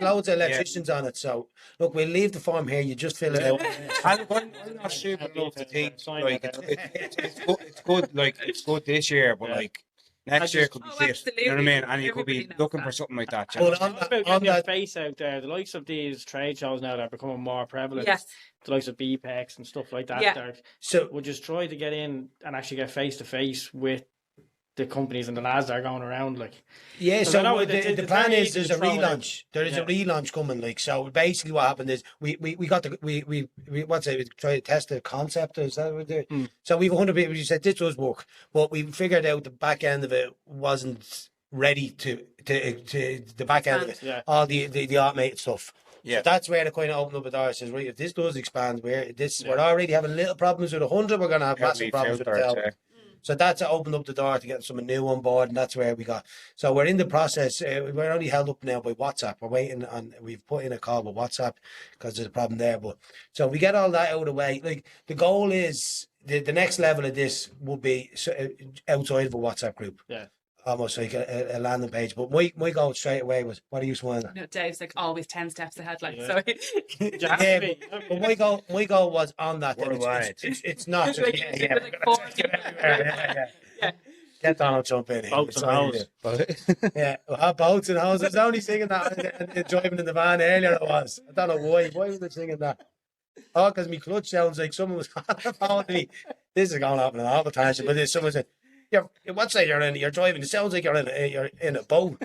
Speaker 4: loads of electricians on it. So look, we'll leave the form here. You just fill it out.
Speaker 3: I'm not stupid enough to think, like, it's good, like, it's good this year, but, like, next year could be shit. You know what I mean? And you could be
Speaker 5: Everybody knows
Speaker 3: looking
Speaker 5: that.
Speaker 3: for something like that.
Speaker 4: Well,
Speaker 3: you know?
Speaker 4: on
Speaker 2: What about
Speaker 4: that,
Speaker 2: getting your
Speaker 4: on that,
Speaker 2: face out there? The likes of these trade shows now that are becoming more prevalent.
Speaker 5: Yes.
Speaker 2: The likes of BPEX and stuff like that.
Speaker 5: Yeah.
Speaker 4: so
Speaker 2: Would just try to get in and actually get face to face with the companies and the lads that are going around. Like,
Speaker 4: yeah,
Speaker 2: Because
Speaker 4: so
Speaker 2: I know
Speaker 4: what
Speaker 2: it's
Speaker 4: the plan
Speaker 2: very
Speaker 4: is
Speaker 2: easy
Speaker 4: there's
Speaker 2: to
Speaker 4: a
Speaker 2: throw it out.
Speaker 4: relaunch. There is a
Speaker 2: Yeah.
Speaker 4: relaunch coming. Like, so basically what happened is we got the we what's it? We tried to test the concept. Is that what we did? So we've 100 people. You said this does work, but we figured out the back end of it wasn't ready to the back end of it.
Speaker 2: Yeah.
Speaker 4: All the automated stuff.
Speaker 3: Yeah.
Speaker 4: So that's where they kind of open up a door. Says, right, if this does expand, we're already having little problems with 100. We're going to have massive problems with 1,000. So that's opened up the door to get someone new on board, and that's where we got. So we're in the process. We're only held up now by WhatsApp. We're waiting on. We've put in a call with WhatsApp because there's a problem there. But so we get all that out of the way. Like the goal is the next level of this will be outside of a WhatsApp group.
Speaker 2: Yeah.
Speaker 4: Almost like a landing page. But my goal straight away was, what are you smiling at?
Speaker 5: No, Dave's like always 10 steps ahead. Like,
Speaker 2: Yeah.
Speaker 5: so
Speaker 2: you have
Speaker 4: Yeah,
Speaker 2: to be.
Speaker 4: but my goal was on that. That
Speaker 3: Worldwide.
Speaker 4: it's not just
Speaker 5: Like,
Speaker 4: yeah.
Speaker 5: like 4
Speaker 4: Yeah. Get Donald Trump in here.
Speaker 2: Boats and hose.
Speaker 4: Yeah, boats and houses. I was only singing that and driving in the van earlier. It was. I don't know why. Why was I singing that? Oh, because my clutch sounds like someone was on the phone to me. This is going to happen all the time. But then someone said, what side you're in? You're driving. It sounds like you're in a boat.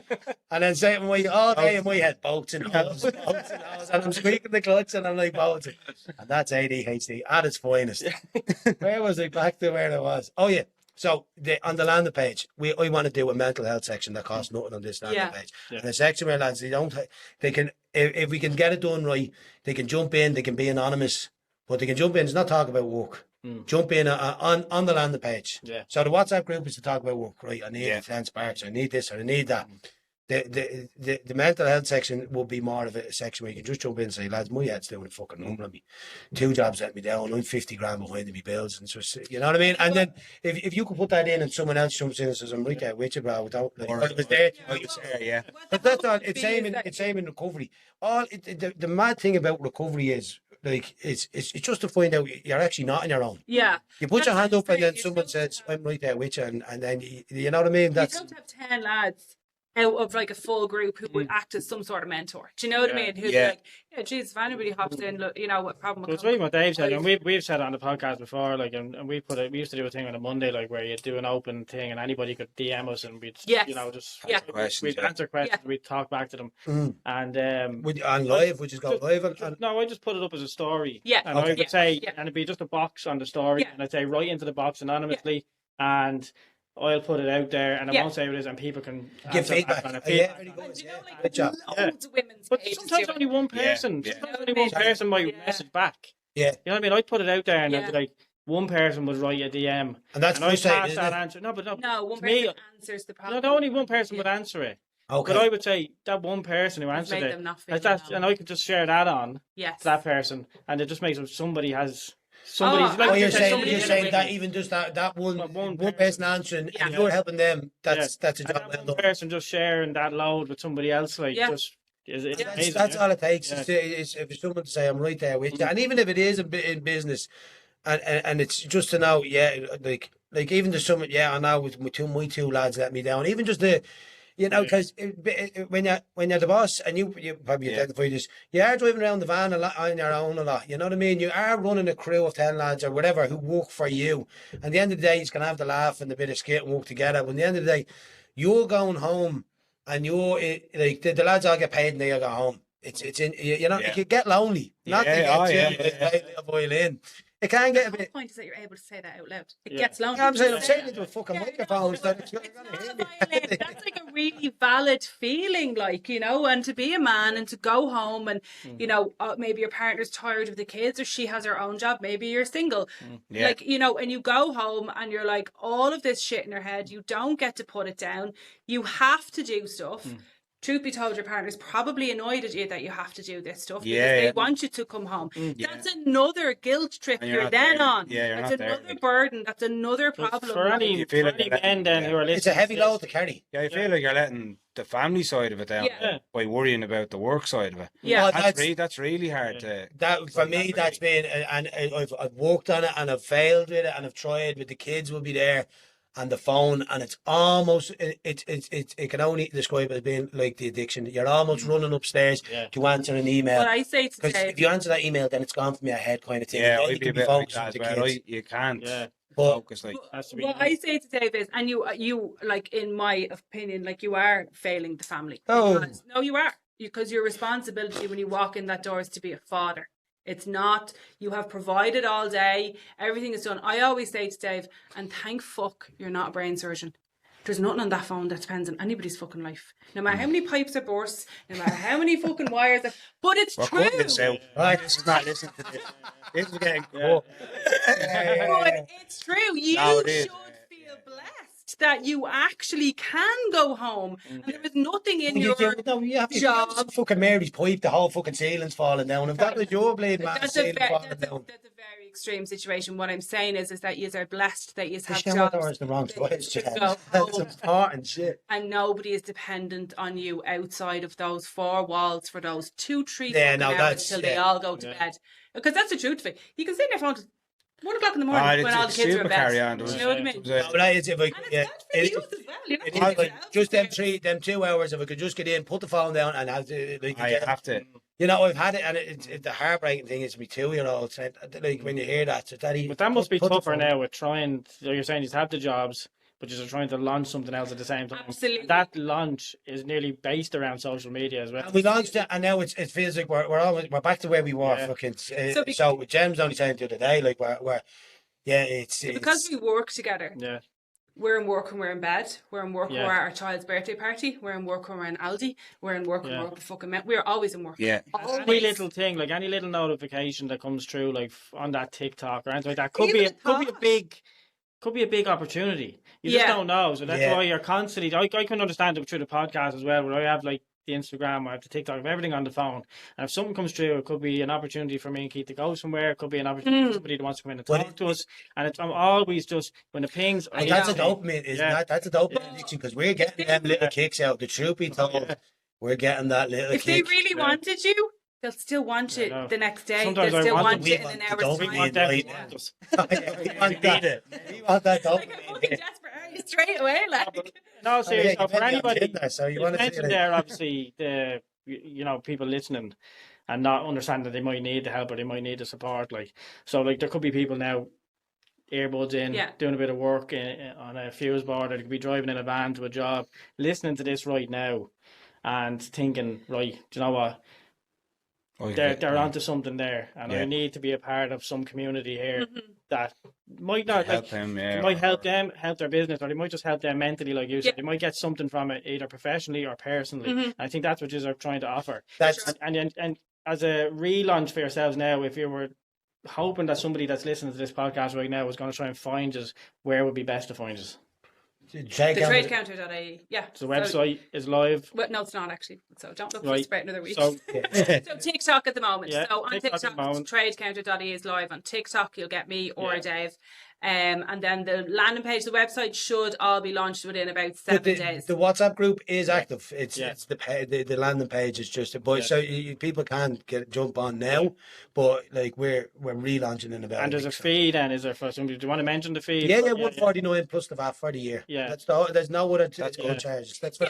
Speaker 4: And then saying all day in my head, boats and houses, boats and houses. And I'm squeaking the clutch and I'm like, boats. And that's ADHD at its finest. Where was I? Back to where I was. Oh, yeah. So on the landing page, I want to do a mental health section that costs nothing on this landing page.
Speaker 2: Yeah.
Speaker 4: And a section where lads, they can, if we can get it done right, they can jump in, they can be anonymous, but they can jump in, it's not talk about work. Jump in on the landing page.
Speaker 2: Yeah.
Speaker 4: So the WhatsApp group is to talk about work, right? I need 10 sparks, I need this, or I need that. The mental health section will be more of a section where you can just jump in and say, lads, my head's doing a fucking number on me. 2 jobs let me down. I'm 50 grand behind in my bills. And just, you know what I mean? And then if you could put that in and someone else jumps in and says, I'm right there with you, bro, without, like, it was there.
Speaker 3: Yeah.
Speaker 4: But that's all, it's same in recovery. The mad thing about recovery is, like, it's just to find out you're actually not on your own.
Speaker 5: Yeah.
Speaker 4: You put your
Speaker 5: That's
Speaker 4: hand
Speaker 5: what
Speaker 4: up
Speaker 5: I'm
Speaker 4: and then
Speaker 5: saying.
Speaker 4: someone says, I'm right there with you. And then, you know what I mean?
Speaker 5: You don't have 10 lads out of like a full group who would act as some sort of mentor. Do you know what I mean? Who'd be like, yeah, geez, if anybody hops in, look, you know, what problem
Speaker 2: Well, it's really what Dave said, and we've said it on the podcast before, like, and we used to do a thing on a Monday, like, where you do an open thing, and anybody could DM us, and we'd, you know, just we'd answer questions, we'd talk back to them, and
Speaker 4: on live, we just go live, and
Speaker 2: no, I just put it up as a story, and
Speaker 5: Okay.
Speaker 2: I would say, and it'd be just a box on the story, and I'd say write into the box anonymously, and I'll put it out there, and I won't say what it is, and people can
Speaker 4: give feedback.
Speaker 5: And you know, like, loads of women's
Speaker 2: But
Speaker 5: pages
Speaker 2: sometimes
Speaker 5: do
Speaker 2: only
Speaker 5: it.
Speaker 2: one person, sometimes only one person might message back.
Speaker 4: Yeah.
Speaker 2: You know what I mean? I'd put it out there, and I'd be like, one person would write a DM,
Speaker 4: and that's
Speaker 2: and I'd
Speaker 4: frustrating,
Speaker 2: pass
Speaker 4: isn't
Speaker 2: that
Speaker 4: it?
Speaker 2: answer. No,
Speaker 5: one
Speaker 2: to me,
Speaker 5: person answers the problem.
Speaker 2: no, only one person would answer it.
Speaker 4: Okay.
Speaker 2: But I would say that one person who answered
Speaker 5: made
Speaker 2: it,
Speaker 5: them not feel
Speaker 2: and I could just share that on to that person, and it just makes it somebody's like
Speaker 4: you're
Speaker 2: somebody
Speaker 4: saying that even just that one person answering, and you're helping them, that's a job well
Speaker 2: one
Speaker 4: done.
Speaker 2: person just sharing that load with somebody else, like just it's amazing.
Speaker 4: That's all it takes. Is if someone to say I'm right there with you, and even if it is in business, and it's just to know, like even just someone, I know with my two lads let me down, even just the. You know, because when you're the boss, and you probably identify this, you are driving around the van a lot on your own a lot. You know what I mean? You are running a crew of 10 lads or whatever who work for you. And at the end of the day, you can have the laugh and a bit of skit and work together. But at the end of the day, you're going home, and you're like the lads all get paid and they all go home. It's in you know it can get lonely. Not to get a violin. It can get a bit.
Speaker 5: The point is that you're able to say that out loud. It gets lonely.
Speaker 4: I'm saying into a fucking microphone. So
Speaker 5: it's not a violin. That's like a really valid feeling, like, you know, and to be a man and to go home and, you know, maybe your partner's tired of the kids or she has her own job. Maybe you're single. Like, you know, and you go home and you're like, all of this shit in your head, you don't get to put it down. You have to do stuff. Truth be told, your partner's probably annoyed at you that you have to do this stuff because they want you to come home. That's another guilt trip you're then on. That's another burden. That's another problem.
Speaker 2: For any men then who are listening,
Speaker 4: it's a heavy load to carry.
Speaker 3: Yeah, I feel like you're letting the family side of it down by worrying about the work side of it.
Speaker 5: Yeah,
Speaker 3: that's really hard to.
Speaker 4: That for me, that's been, and I've worked on it, and I've failed with it, and I've tried. But the kids will be there. And the phone, and it's almost it can only describe it as being like the addiction. You're almost running upstairs to answer an email.
Speaker 5: What I say
Speaker 4: because if you answer that email, then it's gone from your head, kind of thing.
Speaker 3: Yeah, I'd be a bit like that as well. You can't focus like.
Speaker 5: What I say to Dave is, and you like, in my opinion, like, you are failing the family.
Speaker 4: Oh
Speaker 5: no, you are, because your responsibility when you walk in that door is to be a father. It's not, you have provided all day, everything is done. I always say to Dave, and thank fuck you're not a brain surgeon. There's nothing on that phone that depends on anybody's fucking life. No matter how many pipes are burst, no matter how many fucking wires are, but it's true.
Speaker 3: This out. Right, this is not listening to this. This is getting cool.
Speaker 5: But it's true. You should feel blessed that you actually can go home and there is nothing in your job.
Speaker 4: Fucking Mary's pipe, the whole fucking ceiling's falling down. If that was your blade,
Speaker 5: that's a very extreme situation. What I'm saying is that you are blessed that you have jobs.
Speaker 4: The wrong choice. That's important shit.
Speaker 5: And nobody is dependent on you outside of those four walls for those 2-3 hours until they all go to bed. Because that's the truth of it. You can sit in your phone 1 o'clock in the morning when all the kids are in bed. You know what I mean? It's like, just them 2 hours. If I could just get in, put the phone down, and have to. You know, I've had it, and it's the heartbreaking thing is my 2-year-old. Like when you hear that, so Daddy.
Speaker 2: But that must be tougher now with trying. You're saying you have the jobs, but you're trying to launch something else at the same time.
Speaker 5: Absolutely.
Speaker 2: That launch is nearly based around social media as well.
Speaker 4: And we launched it, and now it feels like we're back to where we were. Fucking. So Jem's only saying the other day, like it's
Speaker 5: because we work together.
Speaker 2: Yeah.
Speaker 5: We're in work when we're in bed. We're in work when we're at our child's birthday party. We're in work when we're in Aldi. We're in work when we're fucking men. We're always in work.
Speaker 3: Yeah.
Speaker 2: Any little thing, like any little notification that comes through, like on that TikTok or anything like that, could be a big opportunity. You just don't know. So that's why you're constantly. I can understand it through the podcast as well, where I have like the Instagram, I have the TikTok, I have everything on the phone. And if something comes through, it could be an opportunity for me and Keith to go somewhere. It could be an opportunity for somebody that wants to come in and talk to us. And I'm always just, when the pings...
Speaker 4: And that's a dopamine, isn't that? That's a dopamine addiction, because we're getting them little kicks out. The truth be told, we're getting that little kick.
Speaker 5: If they really wanted you, they'll still want you the next day.
Speaker 2: Sometimes
Speaker 5: they'll still want you
Speaker 2: it
Speaker 5: in an hour's time.
Speaker 4: We want that. We want that dopamine.
Speaker 5: Like, I'm fucking desperate, are you? Straight away, like...
Speaker 2: no,
Speaker 4: yeah,
Speaker 2: seriously,
Speaker 4: you
Speaker 2: so for
Speaker 4: mentioned
Speaker 2: anybody,
Speaker 4: in there, so you
Speaker 2: you
Speaker 4: want to
Speaker 2: mentioned there, obviously, people listening and not understanding that they might need the help or they might need the support. Like, so, like, there could be people now, earbuds in,
Speaker 5: Yeah.
Speaker 2: doing a bit of work on a fuse board, or they could be driving in a van to a job, listening to this right now and thinking, right, do you know what? They're onto something there, and I need to be a part of some community here that might not
Speaker 3: help them,
Speaker 2: might help them, help their business, or they might just help them mentally, like you said. They might get something from it, either professionally or personally. And I think that's what you're trying to offer.
Speaker 4: That's
Speaker 2: And as a relaunch for yourselves now, if you were hoping that somebody that's listening to this podcast right now was going to try and find us, where would be best to find us?
Speaker 5: TheTradeCounter.ie. Yeah.
Speaker 2: So the website is live.
Speaker 5: But no, it's not actually. So don't look for
Speaker 2: Right.
Speaker 5: us about another week.
Speaker 2: So
Speaker 5: So TikTok at the moment.
Speaker 2: Yeah,
Speaker 5: So on
Speaker 2: TikTok at the
Speaker 5: TikTok,
Speaker 2: moment.
Speaker 5: TradeCounter.ie is live on TikTok. You'll get me or
Speaker 2: Yeah.
Speaker 5: Dave. And then the landing page, the website should all be launched within about 7 days.
Speaker 4: The WhatsApp group is active. It's
Speaker 2: Yeah.
Speaker 4: it's the landing page is just a boy.
Speaker 2: Yeah.
Speaker 4: So people can't jump on now, but like we're relaunching in about.
Speaker 2: And there's a fee then, is there, for somebody? Do you want to mention the fee?
Speaker 4: Yeah, 149 plus the VAT for the year.
Speaker 2: Yeah.
Speaker 4: There's no other
Speaker 3: That's
Speaker 4: other
Speaker 3: good.
Speaker 4: charges. That's for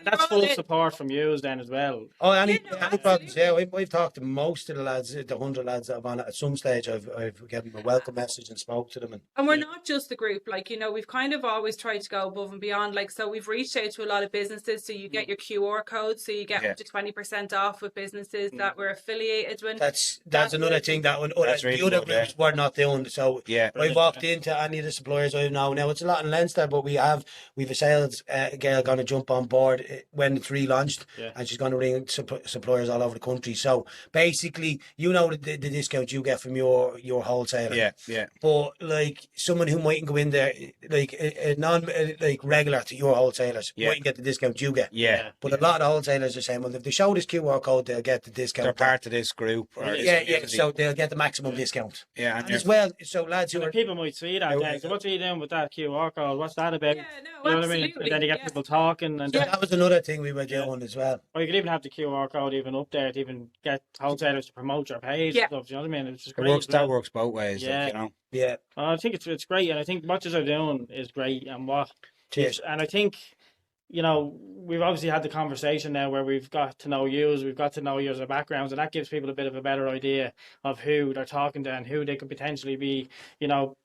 Speaker 2: That's full support from you then as well.
Speaker 4: Oh, any
Speaker 5: Yeah, no,
Speaker 4: problems?
Speaker 5: absolutely.
Speaker 4: Yeah, we've talked to most of the lads, the 100 lads that have on it. At some stage, I've given them a welcome message and spoke to them.
Speaker 5: And we're not just the group, like, you know, we've kind of always tried to go above and beyond. Like, so we've reached out to a lot of businesses. So you get your QR code, so you get up to 20% off with businesses that we're affiliated with.
Speaker 4: That's another thing that
Speaker 3: That's
Speaker 4: the
Speaker 3: really
Speaker 4: other
Speaker 3: good,
Speaker 4: groups were not doing. So
Speaker 3: Yeah.
Speaker 4: I walked into any of the suppliers I know now. It's a lot in Leinster, but we've a sales girl going to jump on board when it's relaunched, and she's going to ring suppliers all over the country. So basically, you know the discount you get from your wholesaler.
Speaker 3: Yeah.
Speaker 4: But like someone who mightn't go in there, like a like regular to your wholesalers, mightn't get the discount you get.
Speaker 3: Yeah.
Speaker 4: But a lot of wholesalers are saying, well, if they show this QR code, they'll get the discount.
Speaker 3: They're part of this group. Or this
Speaker 4: Yeah.
Speaker 3: community.
Speaker 4: So they'll get the maximum discount.
Speaker 3: Yeah,
Speaker 4: And as well, so lads who
Speaker 2: And
Speaker 4: are
Speaker 2: people might see that.
Speaker 4: Yeah.
Speaker 2: So what are you doing with that QR code? What's that about?
Speaker 5: Yeah, no,
Speaker 2: You know what I mean?
Speaker 5: absolutely.
Speaker 2: And then you get
Speaker 5: Yeah.
Speaker 2: people talking, and
Speaker 4: that was another thing we were doing as well.
Speaker 2: or you could even have the QR code even up there to even get wholesalers to promote your page
Speaker 5: Yeah.
Speaker 2: and stuff. You know what I mean? It's just
Speaker 3: It
Speaker 2: great.
Speaker 3: works.
Speaker 2: as well.
Speaker 3: That works both ways.
Speaker 2: Yeah.
Speaker 3: Like, you know.
Speaker 4: Yeah.
Speaker 2: I think it's great, and I think what you're doing is great, and
Speaker 4: Cheers.
Speaker 2: and I think, you know, we've obviously had the conversation now where we've got to know yous, we've got to know your backgrounds, and that gives people a bit of a better idea of who they're talking to and who they could potentially be, you know,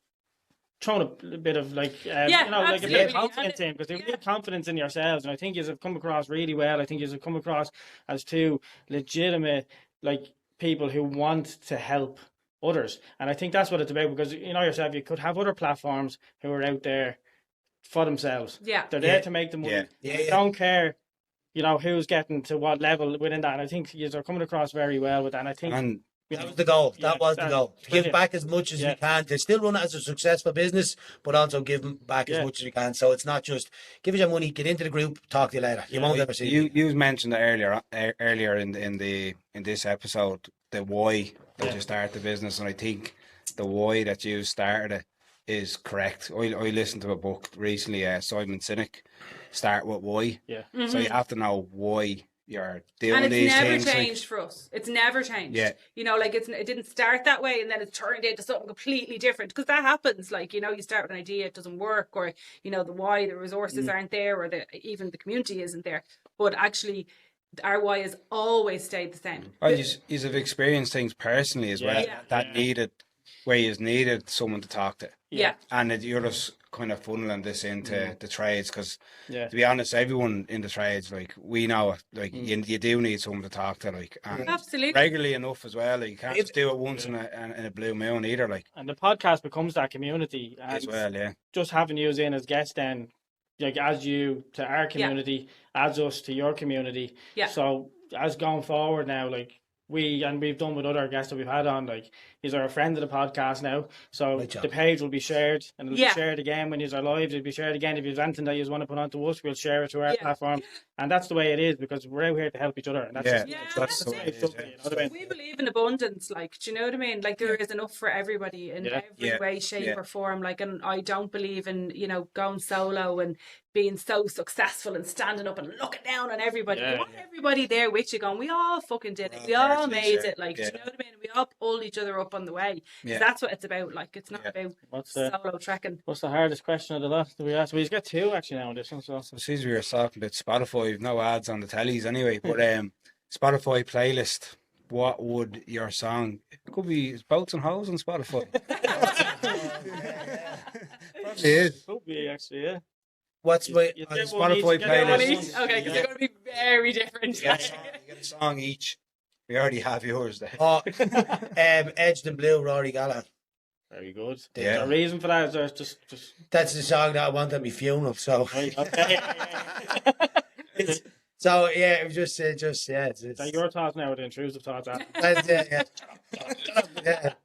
Speaker 2: throwing a bit of like, you know, like a bit of
Speaker 5: absolutely.
Speaker 2: confidence in, because they need confidence in yourselves, and I think you have come across really well. I think you have come across as two legitimate, like, people who want to help others, and I think that's what it's about, because you know yourself, you could have other platforms who are out there for themselves.
Speaker 5: Yeah.
Speaker 2: They're there
Speaker 4: Yeah.
Speaker 2: to make the money.
Speaker 3: Yeah.
Speaker 4: Yeah,
Speaker 2: They
Speaker 4: yeah.
Speaker 2: don't care, you know, who's getting to what level within that. And I think you're coming across very well with that. And I think
Speaker 3: And
Speaker 4: That was the goal.
Speaker 2: Yeah,
Speaker 4: That was the goal. To give
Speaker 2: brilliant.
Speaker 4: back as much as we
Speaker 2: Yeah.
Speaker 4: can. To still run it as a successful business, but also give back as
Speaker 2: Yeah.
Speaker 4: much as we can. So it's not just give us your money, get into the group, talk to you later. You won't ever see me.
Speaker 3: you mentioned it earlier in this episode, the why that you start the business, and I think the why that you started it is correct. I listened to a book recently, Simon Sinek, Start With Why.
Speaker 2: Yeah.
Speaker 3: So you have to know why you're doing
Speaker 5: And it's
Speaker 3: these
Speaker 5: never
Speaker 3: things.
Speaker 5: changed for us. It's never changed.
Speaker 3: Yeah.
Speaker 5: You know, like it didn't start that way and then it's turned into something completely different, because that happens. Like, you know, you start with an idea, it doesn't work, or, you know, the why, the resources aren't there, or even the community isn't there. But actually, our why has always stayed the same.
Speaker 3: Well, you have experienced things personally as well
Speaker 5: Yeah.
Speaker 3: that needed, where you needed someone to talk to.
Speaker 5: Yeah.
Speaker 3: And you're just kind of funneling this into the trades, because
Speaker 2: Yeah.
Speaker 3: to be honest, everyone in the trades, like, we know it, like, you do need someone to talk to, like, and
Speaker 5: Absolutely.
Speaker 3: regularly enough as well. Like, you can't just do it once in a blue moon either, like,
Speaker 2: And the podcast becomes that community. And
Speaker 3: as well, yeah.
Speaker 2: just having you in as guests then, like, adds you to our community, adds us to your community.
Speaker 5: Yeah.
Speaker 2: So as going forward now, like, we've done with other guests that we've had on, like, he's a friend of the podcast now. So
Speaker 4: Right job.
Speaker 2: the page will be shared, and it'll
Speaker 5: Yeah.
Speaker 2: be shared again when you're live. It'll be shared again. If there's anything that you want to put onto us, we'll share it to our
Speaker 5: Yeah.
Speaker 2: platform. And that's the way it is, because we're out here to help each other. And that's
Speaker 3: Yeah.
Speaker 2: just,
Speaker 5: Yeah,
Speaker 3: that's
Speaker 5: that's
Speaker 3: the way
Speaker 5: it.
Speaker 3: it is, yeah.
Speaker 2: You know what I mean?
Speaker 5: We believe believe in abundance, like, do you know what I mean? Like, there is enough for everybody in
Speaker 2: Yeah.
Speaker 5: every way, shape, or form. Like, and I don't believe in, you know, going solo and being so successful and standing up and looking down on everybody.
Speaker 2: Yeah,
Speaker 5: You want everybody there with you going, we all fucking did it. We all made it. Like, do you know what I mean? We all pulled each other up on the way.
Speaker 4: Yeah.
Speaker 5: That's what it's about. Like, it's not about
Speaker 2: What's the
Speaker 5: solo trekking.
Speaker 2: What's the hardest question of the lot that we asked? We get two actually now on this one. So
Speaker 3: Since we were talking about Spotify, no ads on the tellies anyway, but Spotify playlist, what would your song, it could be Boats and Hoes on Spotify. Probably is.
Speaker 2: could be actually, yeah.
Speaker 4: What's my
Speaker 2: You
Speaker 4: on
Speaker 2: get one each,
Speaker 4: Spotify
Speaker 2: you get one
Speaker 4: playlist?
Speaker 2: each.
Speaker 5: Okay, because they're going to be very different.
Speaker 3: You get a song each. We already have yours there.
Speaker 4: Oh, Edged in Blue, Rory Gallagher.
Speaker 2: Very good.
Speaker 3: Yeah.
Speaker 2: There's a reason for that. Is there just
Speaker 4: That's the song that I want at my funeral. So,
Speaker 2: right, okay.
Speaker 4: so yeah, it was just yeah. It's,
Speaker 2: Is that your thoughts now or the intrusive thoughts after?
Speaker 4: that's, yeah.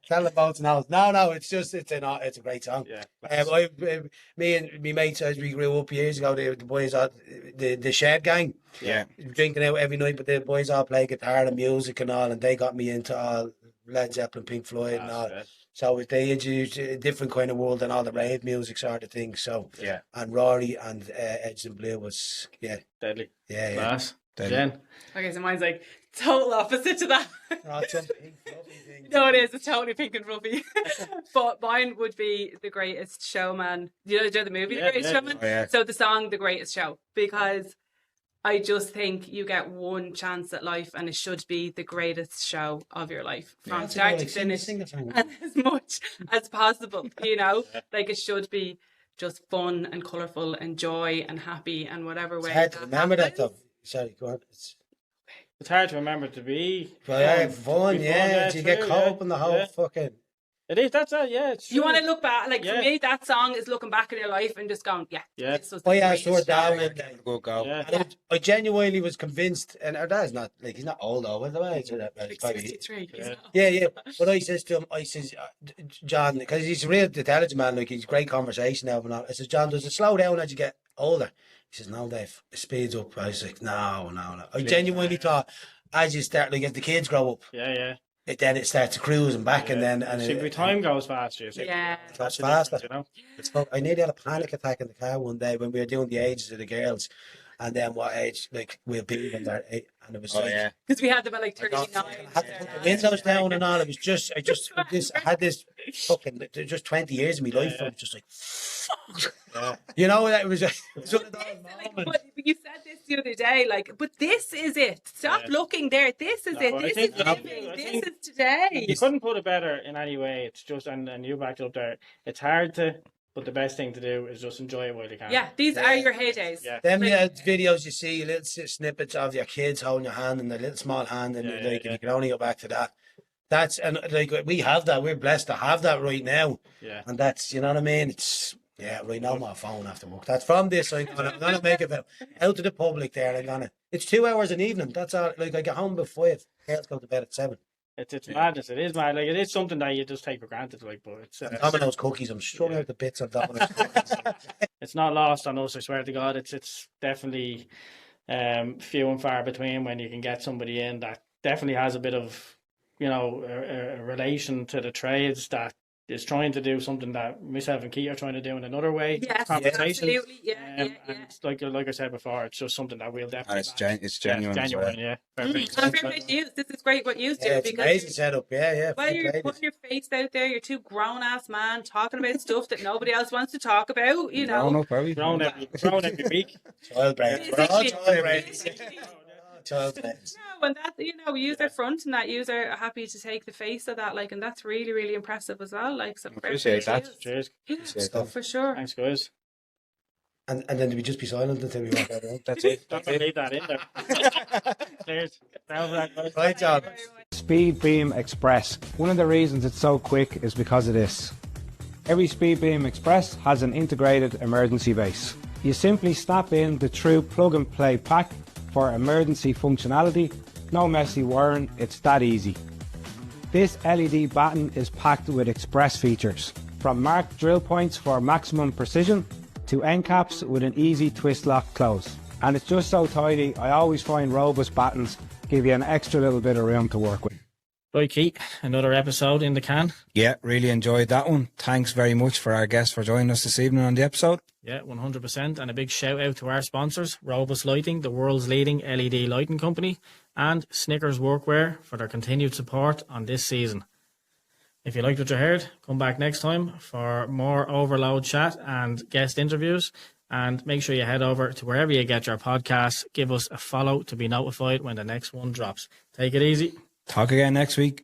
Speaker 4: Tell the boats now. No, it's a great song.
Speaker 2: Yeah.
Speaker 4: Me and my mates as we grew up years ago, the boys on the Shed Gang,
Speaker 3: Yeah.
Speaker 4: drinking out every night, but the boys all play guitar and music and all, and they got me into all Led Zeppelin, Pink Floyd, and all. So they introduced a different kind of world and all the rave music sort of things. So
Speaker 3: Yeah.
Speaker 4: and Rory and Edged in Blue was
Speaker 2: Deadly.
Speaker 4: yeah.
Speaker 2: Class.
Speaker 3: Deadly.
Speaker 2: Jen.
Speaker 5: Okay, so mine's like total opposite to that.
Speaker 4: Oh, it's some pink fluffy thing.
Speaker 5: No, it is. It's totally pink and fluffy. But mine would be The Greatest Showman. You know the movie, The Greatest Showman?
Speaker 3: Oh, yeah.
Speaker 5: So the song The Greatest Show, because I just think you get one chance at life and it should be the greatest show of your life from
Speaker 4: That's
Speaker 5: start
Speaker 4: all
Speaker 5: to
Speaker 4: right.
Speaker 5: finish
Speaker 4: Sing the song.
Speaker 5: and as much as possible, you know? Like it should be just fun and colourful and joy and happy and whatever way.
Speaker 4: It's hard to remember that
Speaker 5: happens.
Speaker 4: though. Sorry, go on.
Speaker 2: It's hard to remember to be.
Speaker 4: Well, yeah, fun, yeah. You get
Speaker 2: true,
Speaker 4: caught
Speaker 2: yeah,
Speaker 4: up in the whole
Speaker 2: yeah.
Speaker 4: fucking.
Speaker 2: It is. That's it. Yeah, it's true.
Speaker 5: You want to look back, like
Speaker 2: Yeah.
Speaker 5: for me, that song is looking back in your life and just going, yeah.
Speaker 2: Yeah.
Speaker 5: This was
Speaker 4: Oh
Speaker 5: the
Speaker 4: yeah, I
Speaker 5: greatest
Speaker 4: saw it down.
Speaker 5: show.
Speaker 3: Good go.
Speaker 2: Yeah.
Speaker 4: And I genuinely was convinced, and our dad's not like he's not old though. What the age is that?
Speaker 5: Like
Speaker 4: Probably-
Speaker 5: 63. he's
Speaker 2: Yeah.
Speaker 5: not-
Speaker 4: Yeah. But I says to him, John, because he's a real intelligent man, like he's great conversation now and all. I says, John, does it slow down as you get older? He says, no, Dave, it speeds up. I was like, no. I genuinely thought as you start, like as the kids grow up,
Speaker 2: Yeah.
Speaker 4: then it starts cruising back, and then
Speaker 2: See, the time goes fast. You see.
Speaker 5: Yeah.
Speaker 4: That's
Speaker 2: the
Speaker 4: faster.
Speaker 2: difference, you know.
Speaker 4: It's fuck- I nearly had a panic attack in the car one day when we were doing the ages of the girls, and then what age like we'll be when they're 8, and it was
Speaker 3: Oh,
Speaker 4: like
Speaker 3: yeah.
Speaker 5: Because we had them at like
Speaker 4: I
Speaker 5: 39.
Speaker 4: had to put the windows down and all. It was just I had this fucking just 20 years of my life. I was just like, fuck.
Speaker 2: Yeah.
Speaker 4: You know, it was one of those
Speaker 5: Like,
Speaker 4: moments.
Speaker 5: but you said this the other day, like, but this is it. Stop
Speaker 2: Yeah.
Speaker 5: looking there. This is
Speaker 2: No,
Speaker 5: it.
Speaker 2: but I
Speaker 5: This
Speaker 2: think-
Speaker 5: is
Speaker 2: I
Speaker 5: living.
Speaker 2: think-
Speaker 5: This is today.
Speaker 2: You couldn't put it better in any way. It's just, and you backed up there. It's hard to, but the best thing to do is just enjoy it while you can.
Speaker 5: Yeah, these are your heydays.
Speaker 2: Yeah.
Speaker 4: Them videos you see, little snippets of your kids holding your hand and the little small hand, and
Speaker 2: Yeah,
Speaker 4: like
Speaker 2: yeah.
Speaker 4: you can only go back to that. That's and like we have that. We're blessed to have that right now.
Speaker 2: Yeah.
Speaker 4: And that's, you know what I mean? It's, yeah, right now my phone after work. That's from this. I'm gonna make it out to the public there. It's 2 hours an evening. That's all. Like I get home by 5. Girls go to bed at 7.
Speaker 2: It's madness. It is mad. Like it is something that you just take for granted. Like, but it's
Speaker 4: Domino's cookies. I'm struggling out the bits of Domino's cookies.
Speaker 2: it's not lost on us. I swear to God. It's definitely few and far between when you can get somebody in that definitely has a bit of, you know, a relation to the trades, that is trying to do something that myself and Keith are trying to do in another way.
Speaker 5: Yes,
Speaker 2: Conversations.
Speaker 5: absolutely. Yeah.
Speaker 2: And like I said before, it's just something that we'll definitely.
Speaker 3: And it's genuine.
Speaker 2: Yeah,
Speaker 3: as well.
Speaker 2: genuine, yeah. Perfect.
Speaker 5: And fair play to you. This is great what you do
Speaker 4: Yeah, it's
Speaker 5: because
Speaker 4: amazing setup. Yeah.
Speaker 5: well,
Speaker 4: fair
Speaker 5: you're
Speaker 4: play.
Speaker 5: putting your face out there. You're two grown ass man talking about stuff that nobody else wants to talk about. You know.
Speaker 3: Grown up, are we?
Speaker 2: Grown every week.
Speaker 4: Child brains. We're all
Speaker 5: Basically-
Speaker 4: child brains.
Speaker 5: basically.
Speaker 4: Child brains.
Speaker 5: No, and that, you know, user front and that user are happy to take the face of that, like, and that's really, really impressive as well. Like, so
Speaker 3: Appreciate that.
Speaker 2: Cheers.
Speaker 4: Stuff.
Speaker 5: for sure.
Speaker 2: Thanks, guys.
Speaker 4: And then do we just be silent until we walk out?
Speaker 3: That's it.
Speaker 2: Don't
Speaker 3: That's it.
Speaker 2: leave that in there. Cheers. Down for that, guys.
Speaker 4: Right, John.
Speaker 3: Speed Beam Express. One of the reasons it's so quick is because of this. Every Speed Beam Express has an integrated emergency base. You simply snap in the true plug and play pack for emergency functionality. No messy wiring, it's that easy. This LED batten is packed with express features, from marked drill points for maximum precision to end caps with an easy twist lock close. And it's just so tidy, I always find robust battens give you an extra little bit of room to work with.
Speaker 2: Right, Keith, another episode in the can.
Speaker 3: Yeah, really enjoyed that one. Thanks very much for our guest for joining us this evening on the episode.
Speaker 2: Yeah, 100%. And a big shout out to our sponsors, Robus Lighting, the world's leading LED lighting company, and Snickers Workwear for their continued support on this season. If you liked what you heard, come back next time for more overload chat and guest interviews. And make sure you head over to wherever you get your podcasts. Give us a follow to be notified when the next one drops. Take it easy.
Speaker 3: Talk again next week.